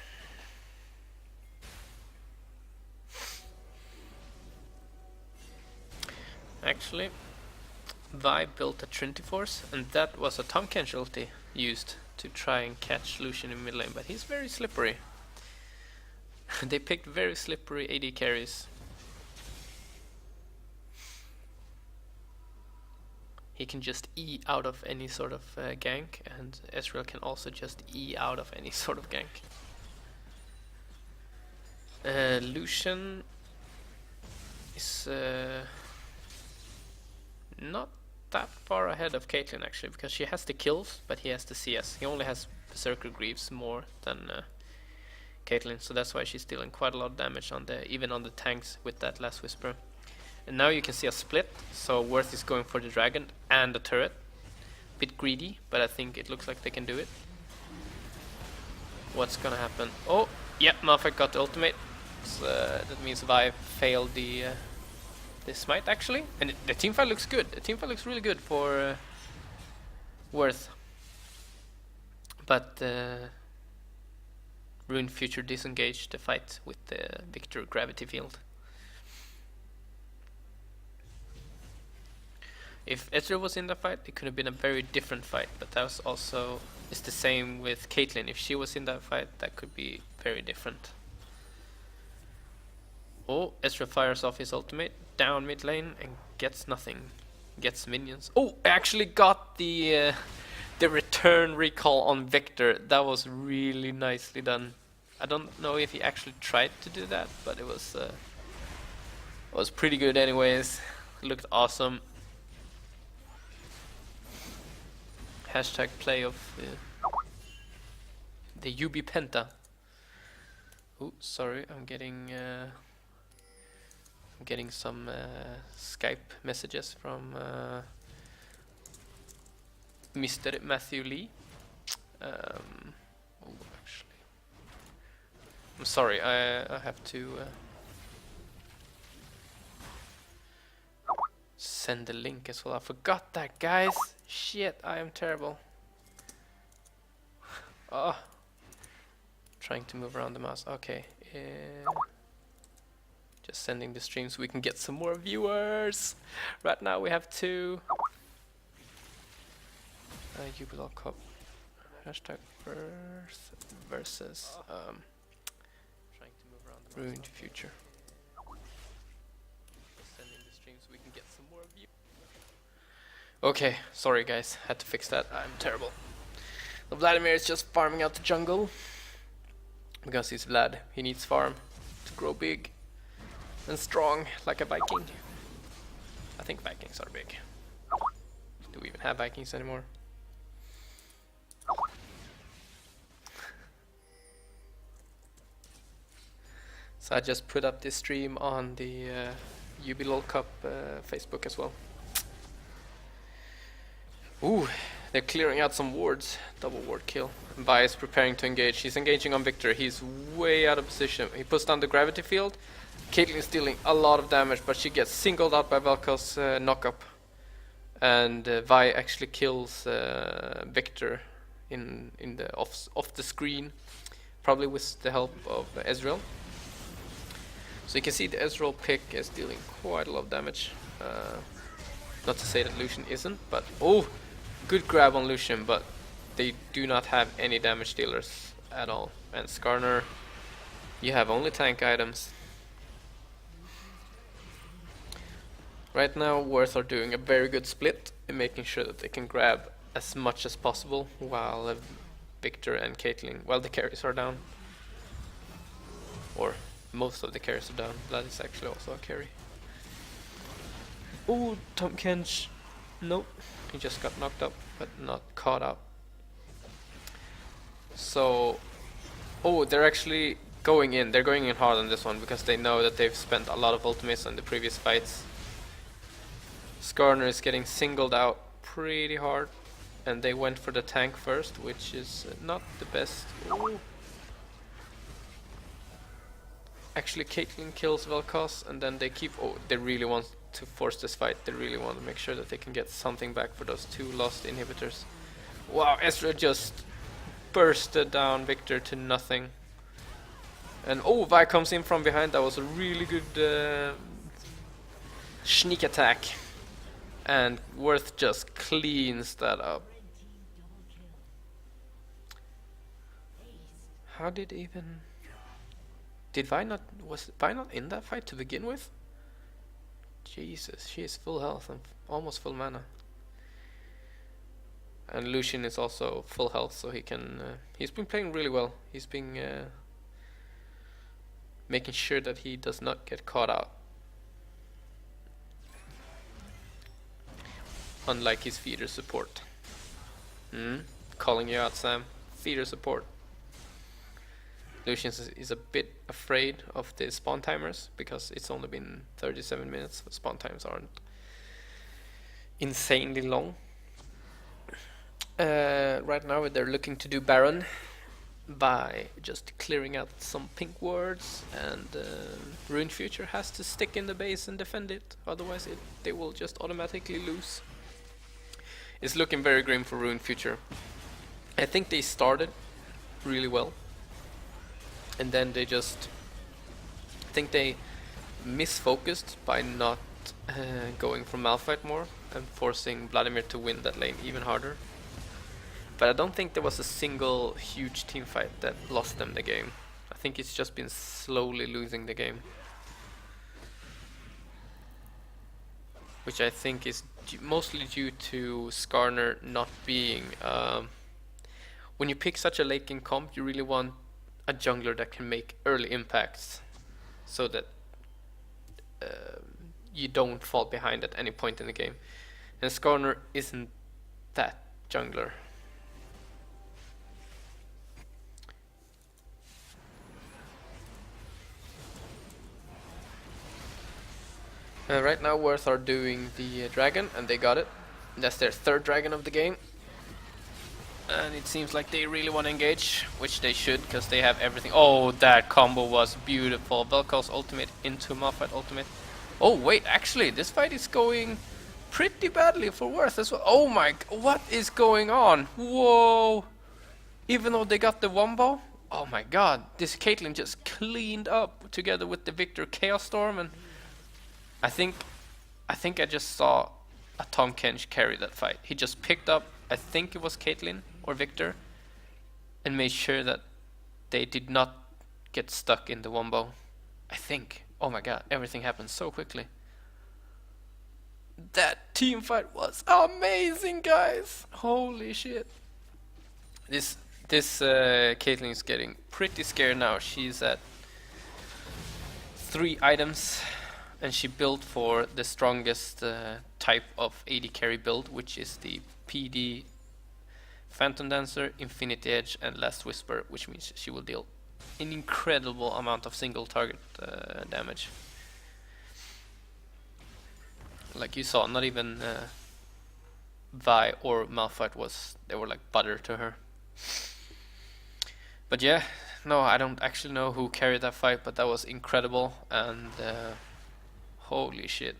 [SPEAKER 1] Actually, Vi built a Trinity Force, and that was a Tahm Kench ulti used to try and catch Lucian in mid lane, but he's very slippery. They picked very slippery AD carries. He can just E out of any sort of gank, and Ezreal can also just E out of any sort of gank. Lucian is not that far ahead of Caitlyn actually, because she has the kills, but he has the CS. He only has Berserker Greaves more than Caitlyn, so that's why she's dealing quite a lot of damage on even on the tanks with that Last Whisper. And now you can see a split, so Worth is going for the dragon and the turret. Bit greedy, but I think it looks like they can do it. What's gonna happen? Oh, yeah, Malphite got the ultimate. So, that means Vi failed the smite actually, and the teamfight looks good. The teamfight looks really good for Worth. But Ruined Future disengaged the fight with the Victor Gravity Field. If Ezreal was in the fight, it could have been a very different fight, but that was also it's the same with Caitlyn. If she was in that fight, that could be very different. Oh, Ezreal fires off his ultimate down mid lane and gets nothing. Gets minions. Oh, I actually got the return recall on Victor. That was really nicely done. I don't know if he actually tried to do that, but it was pretty good anyways. Looked awesome. Hashtag play of the UB Penta. Oh, sorry, I'm getting some Skype messages from Mr. Matthew Lee. Oh, actually, I'm sorry. I have to send the link as well. I forgot that, guys. Shit, I am terrible. Oh, trying to move around the mouse. Okay. Just sending the stream so we can get some more viewers. Right now we have 2. Jubilee Cup. Hashtag versus trying to move around the Ruined Future. Just sending the stream so we can get some more viewers. Okay, sorry guys, had to fix that. I'm terrible. The Vladimir is just farming out the jungle because he's Vlad. He needs farm to grow big and strong like a Viking. I think Vikings are big. Do we even have Vikings anymore? So I just put up this stream on the UB LOL Cup Facebook as well. Ooh, They're clearing out some wards. Double ward kill. Vi is preparing to engage. He's engaging on Victor. He's way out of position. He puts down the gravity field. Caitlyn is dealing a lot of damage, but she gets singled out by Vel'Koz knock-up. And Vi actually kills Victor in the off the screen, probably with the help of Ezreal. So you can see the Ezreal pick is dealing quite a lot of damage. Not to say that Lucian isn't, but oh, good grab on Lucian, but they do not have any damage dealers at all. And Skarner, you have only tank items. Right now, Worth are doing a very good split in making sure that they can grab as much as possible while Victor and Caitlyn, while the carries are down. Or most of the carries are down. Blood is actually also a carry. Oh, Tahm Kench. Nope. He just got knocked up, but not caught out. So, oh, they're actually going in. They're going in hard on this one because they know that they've spent a lot of ultimates on the previous fights. Skarner is getting singled out pretty hard, and they went for the tank first, which is not the best. Ooh. Actually, Caitlyn kills Vel'Koz, and then they keep. Oh, they really want to force this fight. They really want to make sure that they can get something back for those two lost inhibitors. Wow, Ezreal just bursted down Victor to nothing. And oh, Vi comes in from behind. That was a really good sneak attack. And Worth just cleans that up. How did even... Did Vi not... Was Vi not in that fight to begin with? Jesus, she is full health and almost full mana. And Lucian is also full health, so he can... he's been playing really well. He's been making sure that he does not get caught out. Unlike his feeder support. Calling you out, Sam. Feeder support. Lucian is a bit afraid of the spawn timers because it's only been 37 minutes. Spawn times aren't insanely long. Right now they're looking to do Baron by just clearing out some pink wards, and Rune Future has to stick in the base and defend it, otherwise they will just automatically lose. It's looking very grim for Rune Future. I think they started really well, and then they just... I think they misfocused by not going for Malphite more and forcing Vladimir to win that lane even harder. But I don't think there was a single huge team fight that lost them the game. I think it's just been slowly losing the game. Which I think is mostly due to Skarner not being... when you pick such a late game comp, you really want a jungler that can make early impacts, so that you don't fall behind at any point in the game. And Skarner isn't that jungler. Right now Worth are doing the dragon, and they got it. That's their third dragon of the game. And it seems like they really want to engage, which they should, because they have everything. Oh, that combo was beautiful. Vel'Koz ultimate into Malphite ultimate. Oh wait, actually this fight is going pretty badly for Worth as well. Oh my, what is going on? Whoa! Even though they got the wombo, oh my god, this Caitlyn just cleaned up together with the Victor Chaos Storm, and I think I just saw a Tahm Kench carry that fight. He just picked up, I think it was Caitlyn or Victor, and made sure that they did not get stuck in the wombo. I think. Oh my god, everything happened so quickly. That team fight was amazing, guys. Holy shit. This Caitlyn is getting pretty scared now. She's at 3 items. And she built for the strongest type of AD carry build, which is the PD Phantom Dancer, Infinity Edge, and Last Whisper, which means she will deal an incredible amount of single target damage. Like you saw, not even Vi or Malphite they were like butter to her. But yeah, no, I don't actually know who carried that fight, but that was incredible, and holy shit,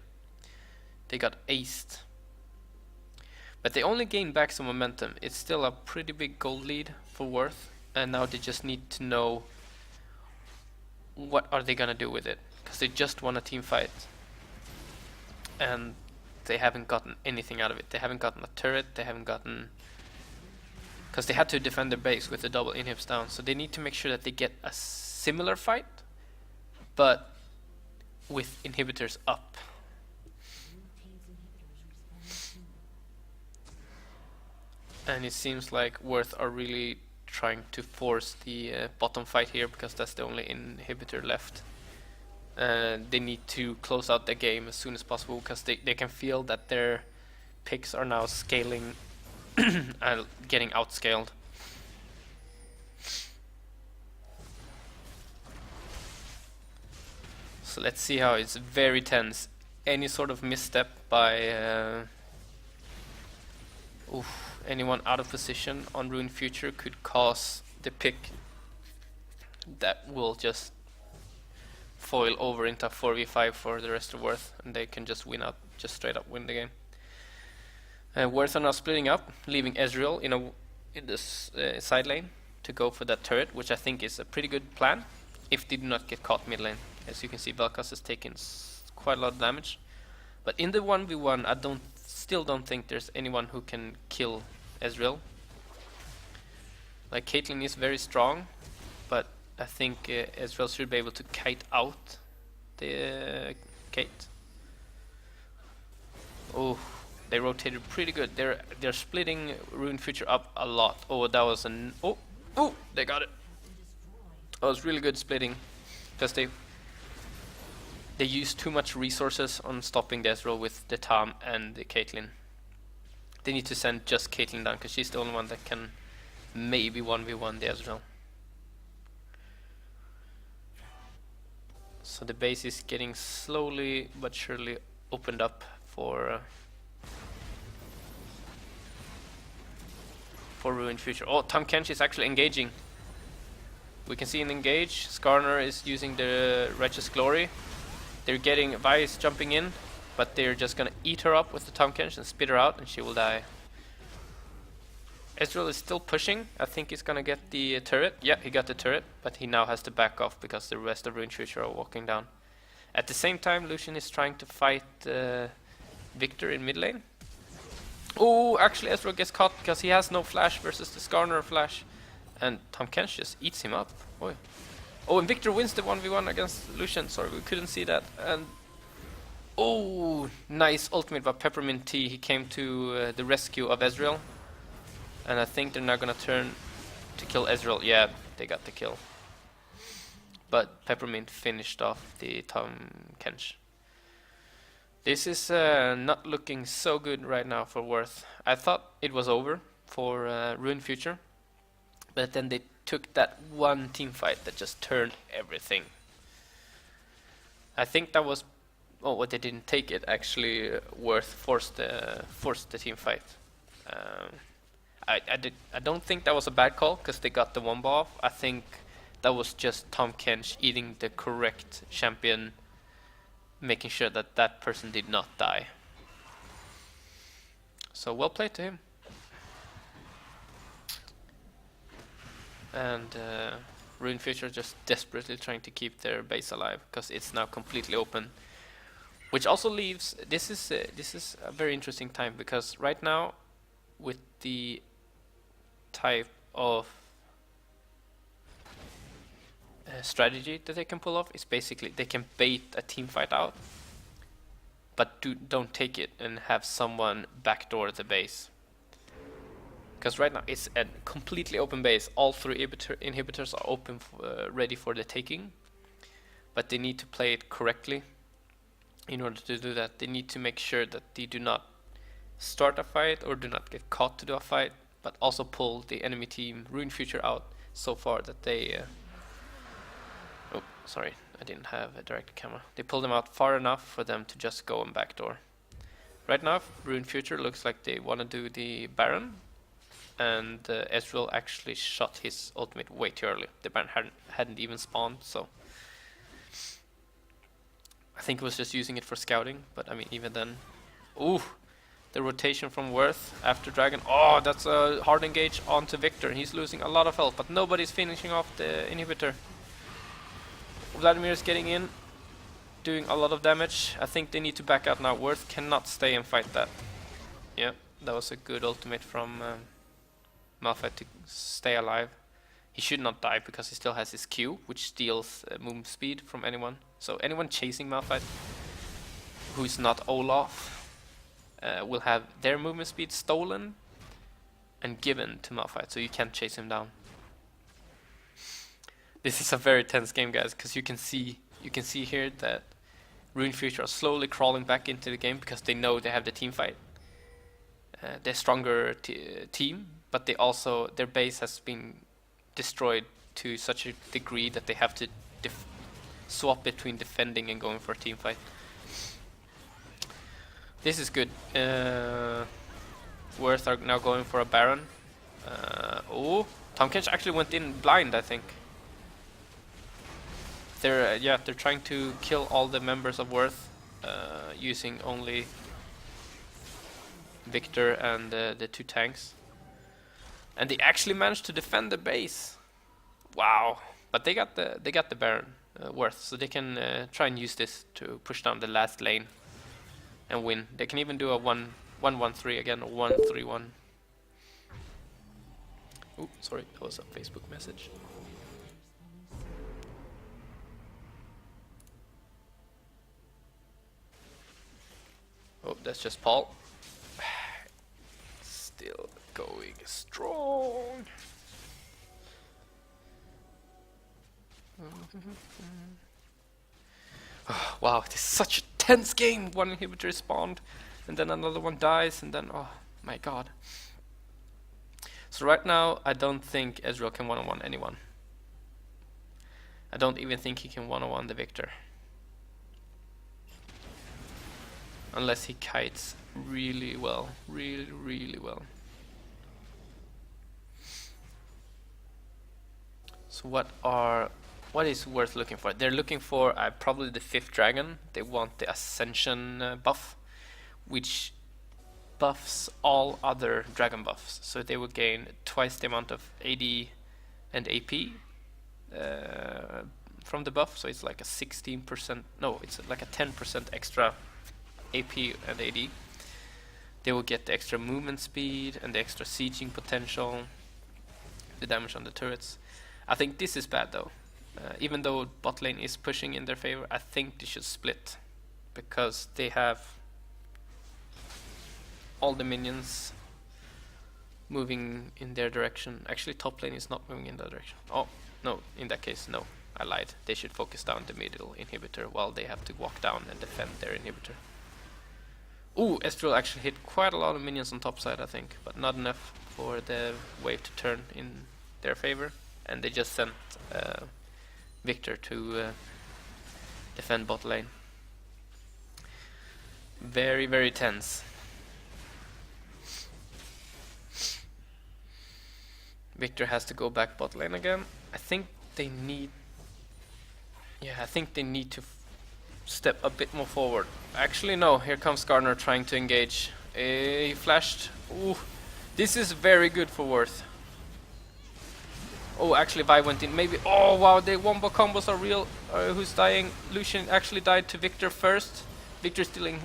[SPEAKER 1] they got aced. But they only gained back some momentum. It's still a pretty big gold lead for Worth, and now they just need to know what are they gonna do with it, because they just won a team fight, and they haven't gotten anything out of it. They haven't gotten a turret, they haven't gotten... because they had to defend their base with the double inhibs down, so they need to make sure that they get a similar fight, but with inhibitors up. And it seems like Worth are really trying to force the bottom fight here, because that's the only inhibitor left. They need to close out the game as soon as possible, because they can feel that their picks are now scaling and getting outscaled. So let's see how it's very tense. Any sort of misstep by anyone out of position on Ruined Future could cause the pick that will just foil over into a 4v5 for the rest of Worth, and they can just win out, just straight up win the game. Worth are now splitting up, leaving Ezreal in this side lane to go for that turret, which I think is a pretty good plan if they do not get caught mid lane. As you can see, Vel'Koz has taken quite a lot of damage, but in the 1v1 I still don't think there's anyone who can kill Ezreal. Like, Caitlyn is very strong, but I think Ezreal should be able to kite out the Kate. Oh, they rotated pretty good. They're splitting Ruined Future up a lot. Oh, that was an they got it. That was really good splitting, because they used too much resources on stopping the Ezreal with the Tahm and the Caitlyn. They need to send just Caitlyn down, because she's the only one that can maybe 1v1 the Ezreal. So the base is getting slowly but surely opened up for Ruined Future. Oh, Tahm Kench is actually engaging. We can see an engage. Skarner is using the Righteous Glory. They're getting... Vi is jumping in, but they're just gonna eat her up with the Tahm Kench and spit her out, and she will die. Ezreal is still pushing. I think he's gonna get the turret. Yeah, he got the turret, but he now has to back off because the rest of Ruined Future are walking down. At the same time, Lucian is trying to fight Victor in mid lane. Oh, actually Ezreal gets caught because he has no flash versus the Skarner flash, and Tahm Kench just eats him up. Boy. Oh, and Victor wins the 1v1 against Lucian. Sorry, we couldn't see that. And oh, nice ultimate by Peppermint Tea. He came to the rescue of Ezreal. And I think they're now gonna turn to kill Ezreal. Yeah, they got the kill. But Peppermint finished off the Tahm Kench. This is not looking so good right now for Worth. I thought it was over for Ruined Future, but then they took that one team fight that just turned everything. I think that was... oh, well, they didn't take it. Actually, Worth forced the team fight. I don't think that was a bad call, because they got the wombo off. I think that was just Tahm Kench eating the correct champion, making sure that that person did not die. So well played to him. And Ruined Future just desperately trying to keep their base alive, because it's now completely open. Which also leaves... This is a very interesting time, because right now, with the type of strategy that they can pull off, is basically they can bait a team fight out, but don't take it and have someone backdoor the base. Because right now it's a completely open base. All three inhibitors are open, ready for the taking, but they need to play it correctly. In order to do that, they need to make sure that they do not start a fight or do not get caught to do a fight, but also pull the enemy team Ruined Future out so far that they oh, sorry, I didn't have a direct camera. They pulled them out far enough for them to just go and backdoor. Right now, Rune Future looks like they want to do the Baron, and Ezreal actually shot his ultimate way too early. The Baron hadn't even spawned, so I think he was just using it for scouting. But I mean, even then, ooh, the rotation from Worth after Dragon. Oh, that's a hard engage onto Victor. He's losing a lot of health, but nobody's finishing off the inhibitor. Vladimir is getting in, doing a lot of damage. I think they need to back out now. Worth cannot stay and fight that. Yeah, that was a good ultimate from Malphite to stay alive. He should not die because he still has his Q, which steals movement speed from anyone. So anyone chasing Malphite who's not Olaf will have their movement speed stolen and given to Malphite, so you can't chase him down. This is a very tense game, guys, because you can see here that Rune Future are slowly crawling back into the game because they know they have the team fight. They're stronger team, but they also, their base has been destroyed to such a degree that they have to swap between defending and going for a team fight. This is good. Worth are now going for a Baron. Oh, Tahm Kench actually went in blind, I think. They're they're trying to kill all the members of Worth using only Victor and the two tanks, and they actually managed to defend the base. Wow! But they got the Baron Worth, so they can try and use this to push down the last lane and win. They can even do a 1-1-3 again, or 1-3-1. Ooh, sorry, that was a Facebook message. Oh, that's just Paul. Still going strong. Oh, wow, it is such a tense game. One inhibitor is spawned, and then another one dies, and then, oh my god. So right now, I don't think Ezreal can one-on-one anyone. I don't even think he can one-on-one the Victor. Unless he kites really well, really well. So what is Worth looking for? They're looking for probably the 5th dragon. They want the Ascension buff, which buffs all other dragon buffs. So they will gain twice the amount of AD and AP from the buff. So it's like a 16%, no, it's like a 10% extra AP and AD. They will get the extra movement speed and the extra sieging potential, the damage on the turrets. I think this is bad though. Even though bot lane is pushing in their favor, I think they should split, because they have all the minions moving in their direction. Actually, top lane is not moving in that direction. Oh, no, in that case, no, I lied. They should focus down the middle inhibitor while they have to walk down and defend their inhibitor. Ooh, Ezreal actually hit quite a lot of minions on top side, I think, but not enough for the wave to turn in their favor, and they just sent Victor to defend bot lane. Very, very tense. Victor has to go back bot lane again. I think they need... yeah, I think they need to step a bit more forward. Actually, no, here comes Gardner trying to engage. He flashed. Ooh, this is very good for Worth. Oh, actually Vi went in, maybe. Oh wow, the wombo combos are real. Who's dying? Lucian actually died to Victor first. Victor's dealing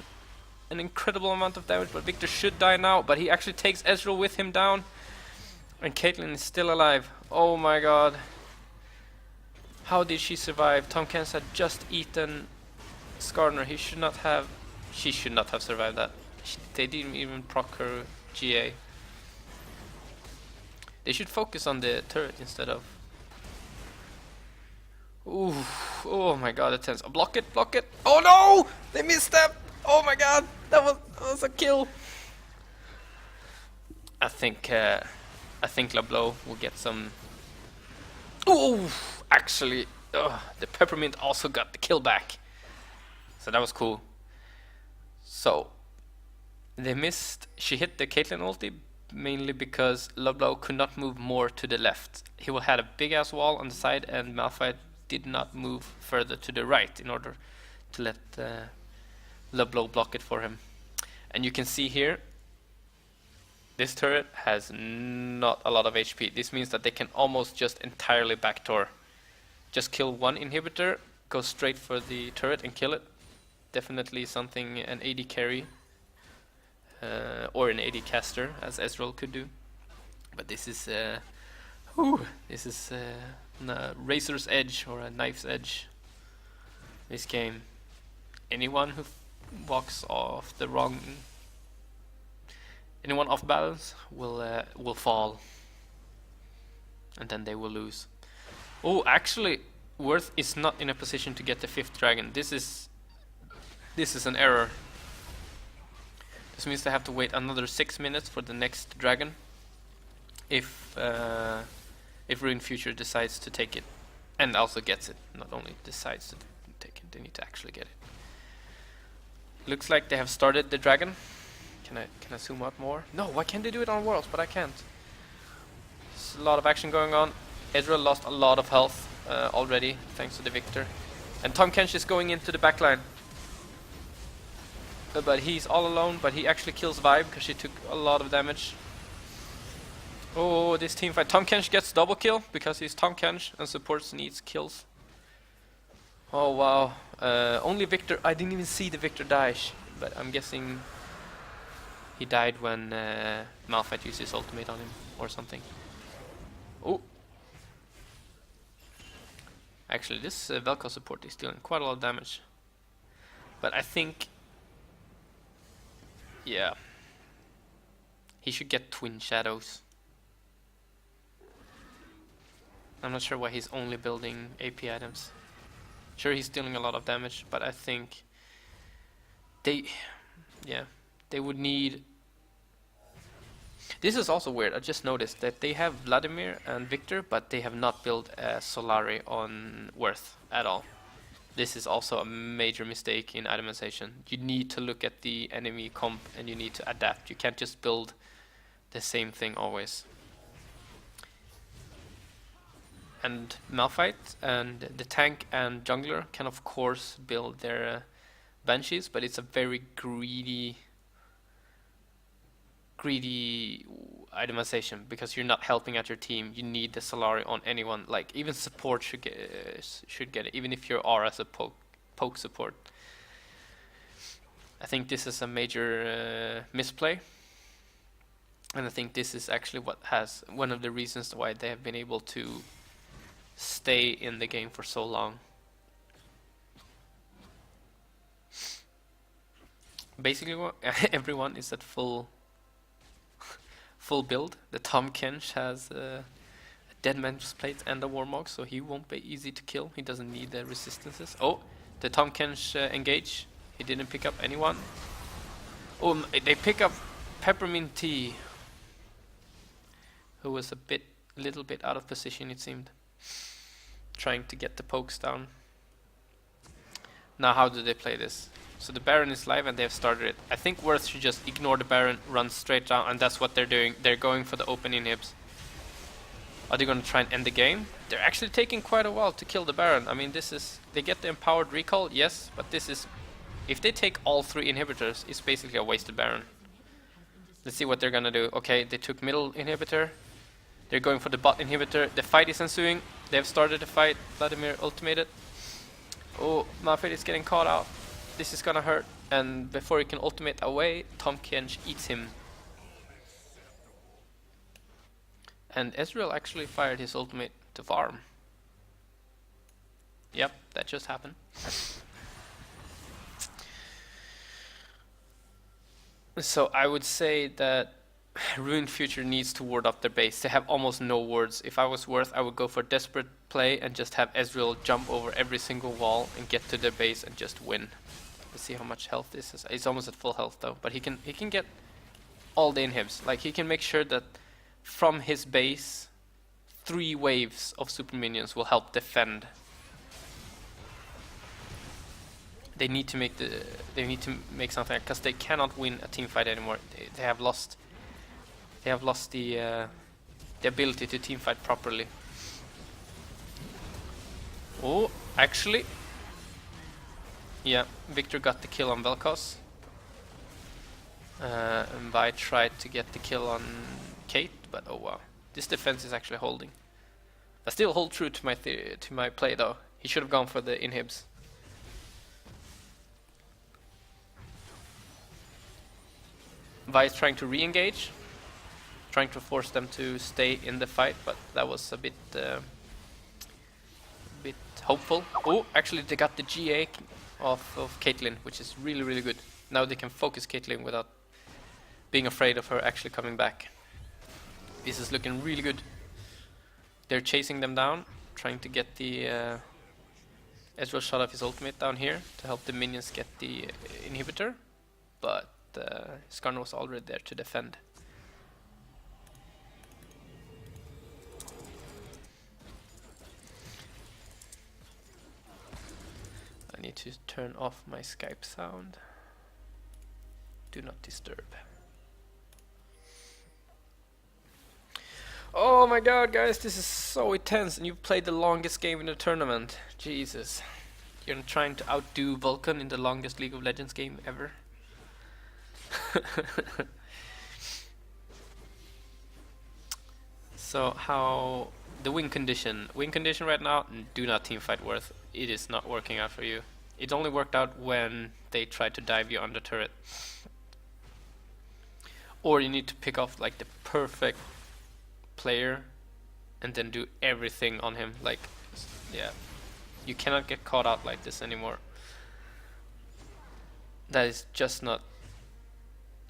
[SPEAKER 1] an incredible amount of damage, but Victor should die now, but he actually takes Ezreal with him down. And Caitlyn is still alive. Oh my god. How did she survive? Tahm Kench had just eaten Skarner. She should not have survived that. They didn't even proc her GA. They should focus on the turret instead of... Ooh, oh my god, that's tense. Oh, block it, block it. Oh no! They misstepped! Oh my god, that was a kill. I think Lablo will get some... Ooh, actually, the Peppermint also got the kill back. So that was cool. So, They missed. She hit the Caitlyn ulti mainly because Loblaw could not move more to the left. He had a big ass wall on the side, and Malphite did not move further to the right in order to let Loblaw block it for him. And you can see here, this turret has not a lot of HP. This means that they can almost just entirely backdoor. Just kill one inhibitor, go straight for the turret and kill it. Definitely something an AD carry or an AD caster, as Ezreal could do. But this is a razor's edge or a knife's edge. This game, anyone who walks off the wrong, anyone off balance will fall, and then they will lose. Oh, actually, Worth is not in a position to get the 5th dragon. This is an error. This means they have to wait another 6 minutes for the next dragon. If Ruined Future decides to take it, and also gets it. Not only decides to take it, they need to actually get it. Looks like they have started the dragon. Can I zoom out more? No, why can't they do it on Worlds? But I can't. There's a lot of action going on. Ezreal lost a lot of health already, thanks to the Victor. And Tahm Kench is going into the backline. But he's all alone, but he actually kills Vibe because she took a lot of damage. Oh, this team fight. Tahm Kench gets double kill because he's Tahm Kench and supports needs kills. Oh wow. Only Victor, I didn't even see the Victor die, but I'm guessing he died when Malphite used his ultimate on him or something. Oh. Actually, this Vel'Koz support is dealing quite a lot of damage. But I think, yeah, he should get Twin Shadows. I'm not sure why he's only building AP items. Sure, he's dealing a lot of damage, but I think they would need. This is also weird. I just noticed that they have Vladimir and Victor, but they have not built a Solari on Worth at all. This is also a major mistake in itemization. You need to look at the enemy comp and you need to adapt. You can't just build the same thing always. And Malphite and the tank and jungler can of course build their banshees, but it's a very greedy itemization because you're not helping out your team. You need the Solari on anyone. Like even support should get it, even if you are as a poke support. I think this is a major misplay, and I think this is actually what has one of the reasons why they have been able to stay in the game for so long. Basically, everyone is at full build. The Tahm Kench has a Dead Man's Plate and a Warmog, so he won't be easy to kill. He doesn't need the resistances. Oh, the Tahm Kench engage. He didn't pick up anyone. Oh, they pick up Peppermint Tea, who was a little bit out of position, it seemed, trying to get the pokes down. Now, how do they play this? So the Baron is live and they have started it. I think Worth should just ignore the Baron, run straight down, and that's what they're doing. They're going for the open inhibs. Are they going to try and end the game? They're actually taking quite a while to kill the Baron. I mean, this is... They get the empowered recall, yes, but this is... If they take all 3 inhibitors, it's basically a wasted Baron. Let's see what they're going to do. Okay, they took middle inhibitor. They're going for the bot inhibitor. The fight is ensuing. They have started the fight. Vladimir ultimated. Oh, Malphite is getting caught out. This is gonna hurt, and before he can ultimate away, Tahm Kench eats him. And Ezreal actually fired his ultimate to farm. Yep, that just happened. So I would say that Ruined Future needs to ward up their base. They have almost no wards. If I was Worth, I would go for desperate play and just have Ezreal jump over every single wall and get to their base and just win. Let's see how much health this is. He's almost at full health though, but he can get all the inhibs. Like he can make sure that from his base 3 waves of super minions will help defend. They need to make something, because they cannot win a team fight anymore. They have lost the ability to team fight properly. Oh, actually, yeah, Victor got the kill on Vel'Koz. And Vi tried to get the kill on Kate, but oh wow, this defense is actually holding. I still hold true to my play though. He should have gone for the inhibs. Vi is trying to re-engage, trying to force them to stay in the fight, but that was a bit hopeful. Oh, actually they got the GA of Caitlyn, which is really, really good. Now they can focus Caitlyn without being afraid of her actually coming back. This is looking really good. They're chasing them down, trying to get the Ezreal shot off his ultimate down here to help the minions get the inhibitor, but Skarner was already there to defend. I need to turn off my Skype sound. Do not disturb. Oh my god, guys, this is so intense, and you've played the longest game in the tournament. Jesus. You're trying to outdo Vulcan in the longest League of Legends game ever. So how the win condition right now, do not teamfight Worth. It is not working out for you. It only worked out when they tried to dive you on the turret. Or you need to pick off like the perfect player and then do everything on him. Like, yeah, you cannot get caught out like this anymore. That is just not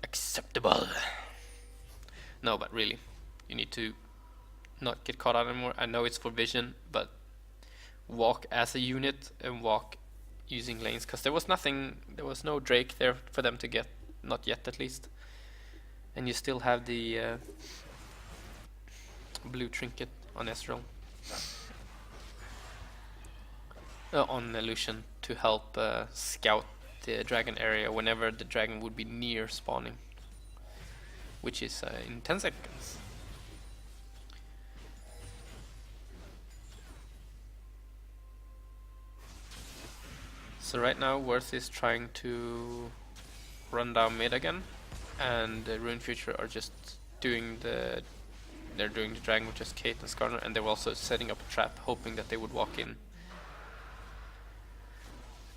[SPEAKER 1] acceptable. No, but really, you need to not get caught out anymore. I know it's for vision, but walk as a unit and walk using lanes, because there was no Drake there for them to get, not yet at least. And you still have the blue trinket on Ezreal, on Lucian, to help scout the dragon area whenever the dragon would be near spawning, which is in 10 seconds. So right now Worth is trying to run down mid again, and Rune Future are just doing the dragon with just Kate and Skarner, and they were also setting up a trap, hoping that they would walk in,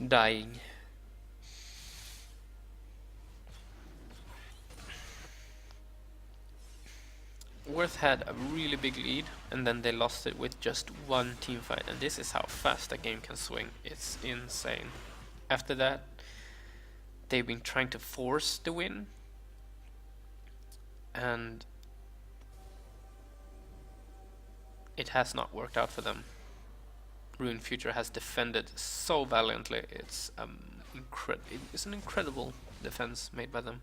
[SPEAKER 1] dying. Worth had a really big lead, and then they lost it with just one team fight, and this is how fast a game can swing. It's insane. After that, they've been trying to force the win, and it has not worked out for them. Rune Future has defended so valiantly. It's it's an incredible defense made by them.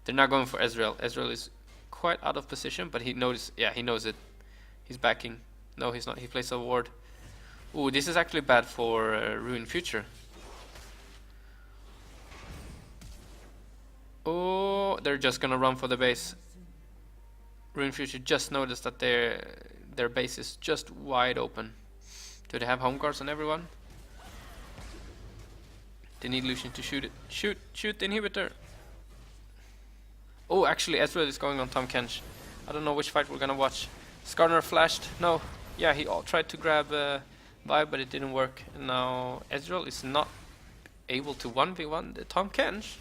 [SPEAKER 1] They're now going for Ezreal. Ezreal is quite out of position, but he knows it. He's backing. No, he's not. He plays a ward. Ooh, this is actually bad for Rune Future. Oh, they're just gonna run for the base. Rune Future just noticed that their base is just wide open. Do they have home guards on everyone? They need Lucian to shoot it. Shoot the inhibitor. Oh, actually Ezreal is going on Tahm Kench. I don't know which fight we're gonna watch. Skarner flashed. No. Yeah, he tried to grab Vi, but it didn't work. And now Ezreal is not able to 1v1 the Tahm Kench.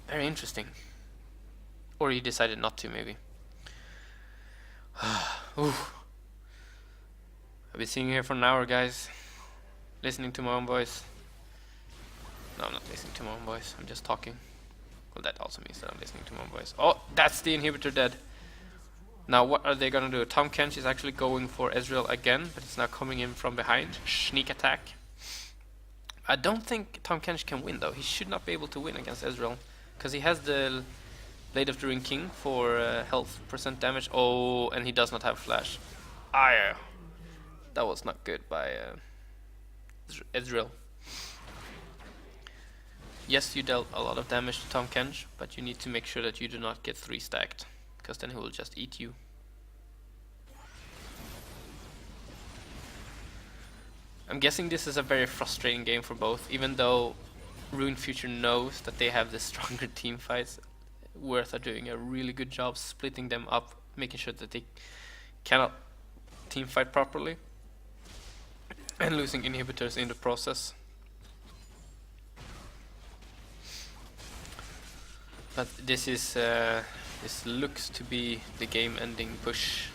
[SPEAKER 1] Very interesting. Or he decided not to, maybe. Ooh. I've been sitting here for an hour, guys, listening to my own voice. No, I'm not listening to my own voice. I'm just talking. Well, that also means that I'm listening to my own voice. Oh, that's the inhibitor dead. Now, what are they gonna do? Tahm Kench is actually going for Ezreal again, but it's now coming in from behind. Sneak attack. I don't think Tahm Kench can win, though. He should not be able to win against Ezreal, because he has the Blade of the Ruined King for health % damage. Oh, and he does not have flash. Ah, that was not good by Ezreal. Yes, you dealt a lot of damage to Tahm Kench, but you need to make sure that you do not get 3 stacked, because then he will just eat you. I'm guessing this is a very frustrating game for both, even though Ruined Future knows that they have the stronger team fights. Worth are doing a really good job splitting them up, making sure that they cannot team fight properly, and losing inhibitors in the process. But this is this looks to be the game-ending push.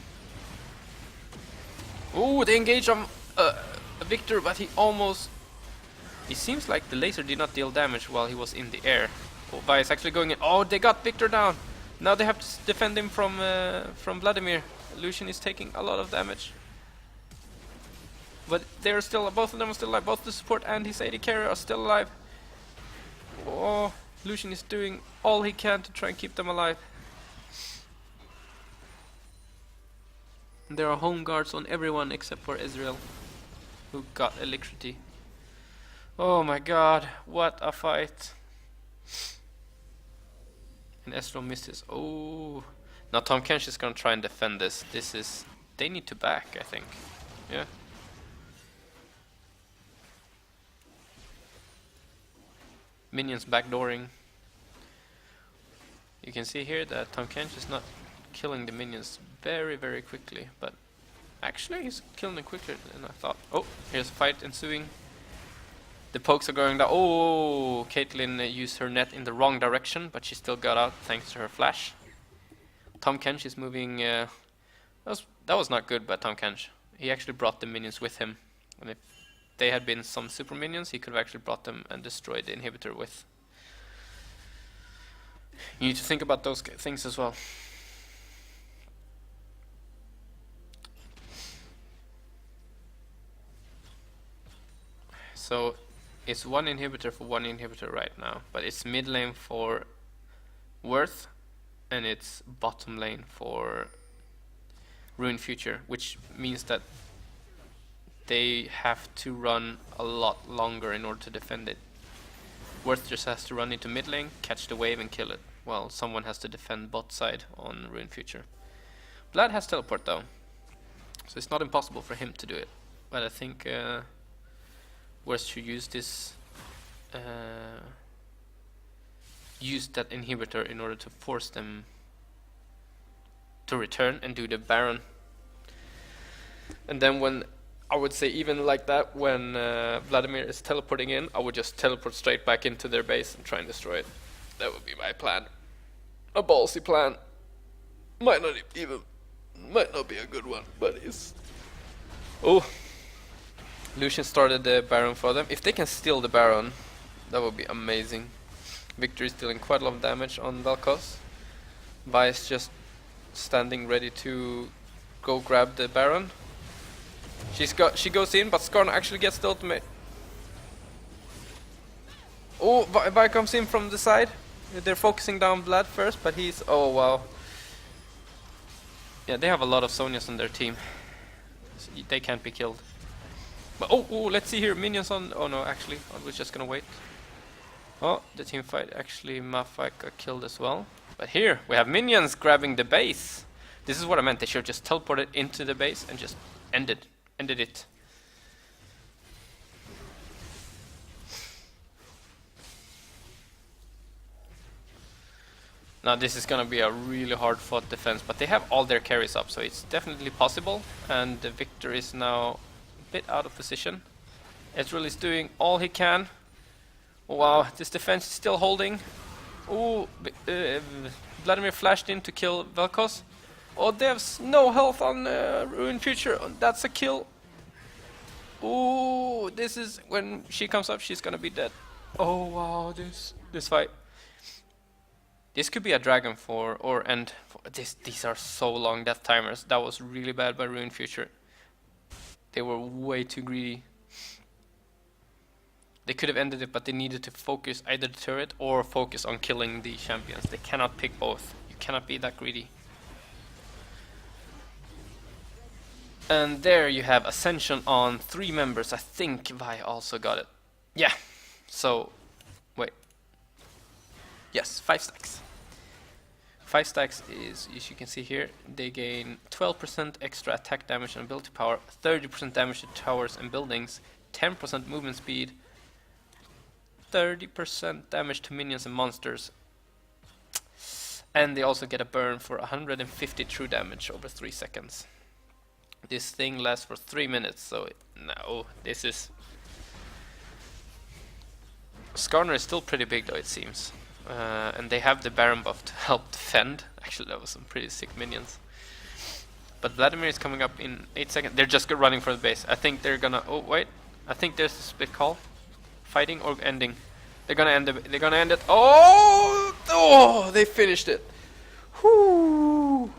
[SPEAKER 1] Oh, they engage on Victor, but he almost... It seems like the laser did not deal damage while he was in the air. Oh, Vi is actually going in. Oh, they got Victor down. Now they have to defend him from Vladimir. Lucian is taking a lot of damage. But they're still, both of them are still alive. Both the support and his AD carrier are still alive. Oh, Lucian is doing all he can to try and keep them alive. There are home guards on everyone except for Ezreal, who got electricity. Oh my god, what a fight. And Ezreal missed his... Oh. Now Tahm Kench is gonna try and defend this. This is... They need to back, I think. Yeah. Minions backdooring. You can see here that Tahm Kench is not killing the minions very, very quickly, but actually he's killing them quicker than I thought. Oh, here's a fight ensuing. The pokes are going down. Oh, Caitlyn used her net in the wrong direction, but she still got out thanks to her flash. Tahm Kench is moving... that was not good by Tahm Kench. He actually brought the minions with him. And if they had been some super minions, he could have actually brought them and destroyed the inhibitor with. You need to think about those things as well. So it's one inhibitor for one inhibitor right now, but it's mid lane for Worth and it's bottom lane for Ruined Future, which means that they have to run a lot longer in order to defend it. Worth just has to run into mid lane, catch the wave and kill it, while someone has to defend bot side on Ruined Future. Vlad has teleport though, so it's not impossible for him to do it, but I think Worth should use this use that inhibitor in order to force them to return and do the Baron. And then when I would say even like that, when Vladimir is teleporting in, I would just teleport straight back into their base and try and destroy it. That would be my plan. A ballsy plan. Might not be a good one, but it's... Oh, Lucian started the Baron for them. If they can steal the Baron, that would be amazing. Victor is dealing quite a lot of damage on Vel'Koz. Vi is just standing ready to go grab the Baron. She goes in, but Skarn actually gets the ultimate. Oh, Vi comes in from the side. They're focusing down Vlad first, but he's... Oh, wow. Yeah, they have a lot of Zhonya's on their team. So they can't be killed. But oh, let's see here. Minions on... Oh no, actually, I was just gonna wait. Oh, the team fight. Actually, Malphite got killed as well. But here, we have minions grabbing the base. This is what I meant. They should have just teleported into the base and just ended it. Now this is gonna be a really hard fought defense, but they have all their carries up, so it's definitely possible. And the Victor is now a bit out of position. Ezreal is doing all he can. Wow, this defense is still holding. Oh, Vladimir flashed in to kill Vel'Koz. Oh, they have no health on Ruined Future. That's a kill. Oh, this is when she comes up, she's gonna be dead. Oh wow, this fight. This could be a dragon these are so long death timers. That was really bad by Ruined Future. They were way too greedy. They could have ended it, but they needed to focus either the turret or focus on killing the champions. They cannot pick both. You cannot be that greedy. And there you have Ascension on 3 members. I think Vi also got it. Yeah. So, wait. Yes, 5 stacks. 5 stacks is, as you can see here, they gain 12% extra attack damage and ability power, 30% damage to towers and buildings, 10% movement speed, 30% damage to minions and monsters, and they also get a burn for 150 true damage over 3 seconds. This thing lasts for 3 minutes, so no, this is... Skarner is still pretty big though, it seems. And they have the Baron buff to help defend. Actually, that was some pretty sick minions. But Vladimir is coming up in 8 seconds. They're just running for the base. I think they're gonna... Oh, wait. I think there's a split call. Fighting or ending. They're gonna end it. They're gonna end it. Oh! Oh! They finished it. Whoo!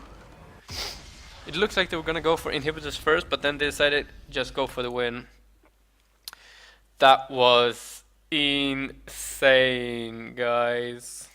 [SPEAKER 1] It looks like they were gonna go for inhibitors first, but then they decided just go for the win. That was insane, guys.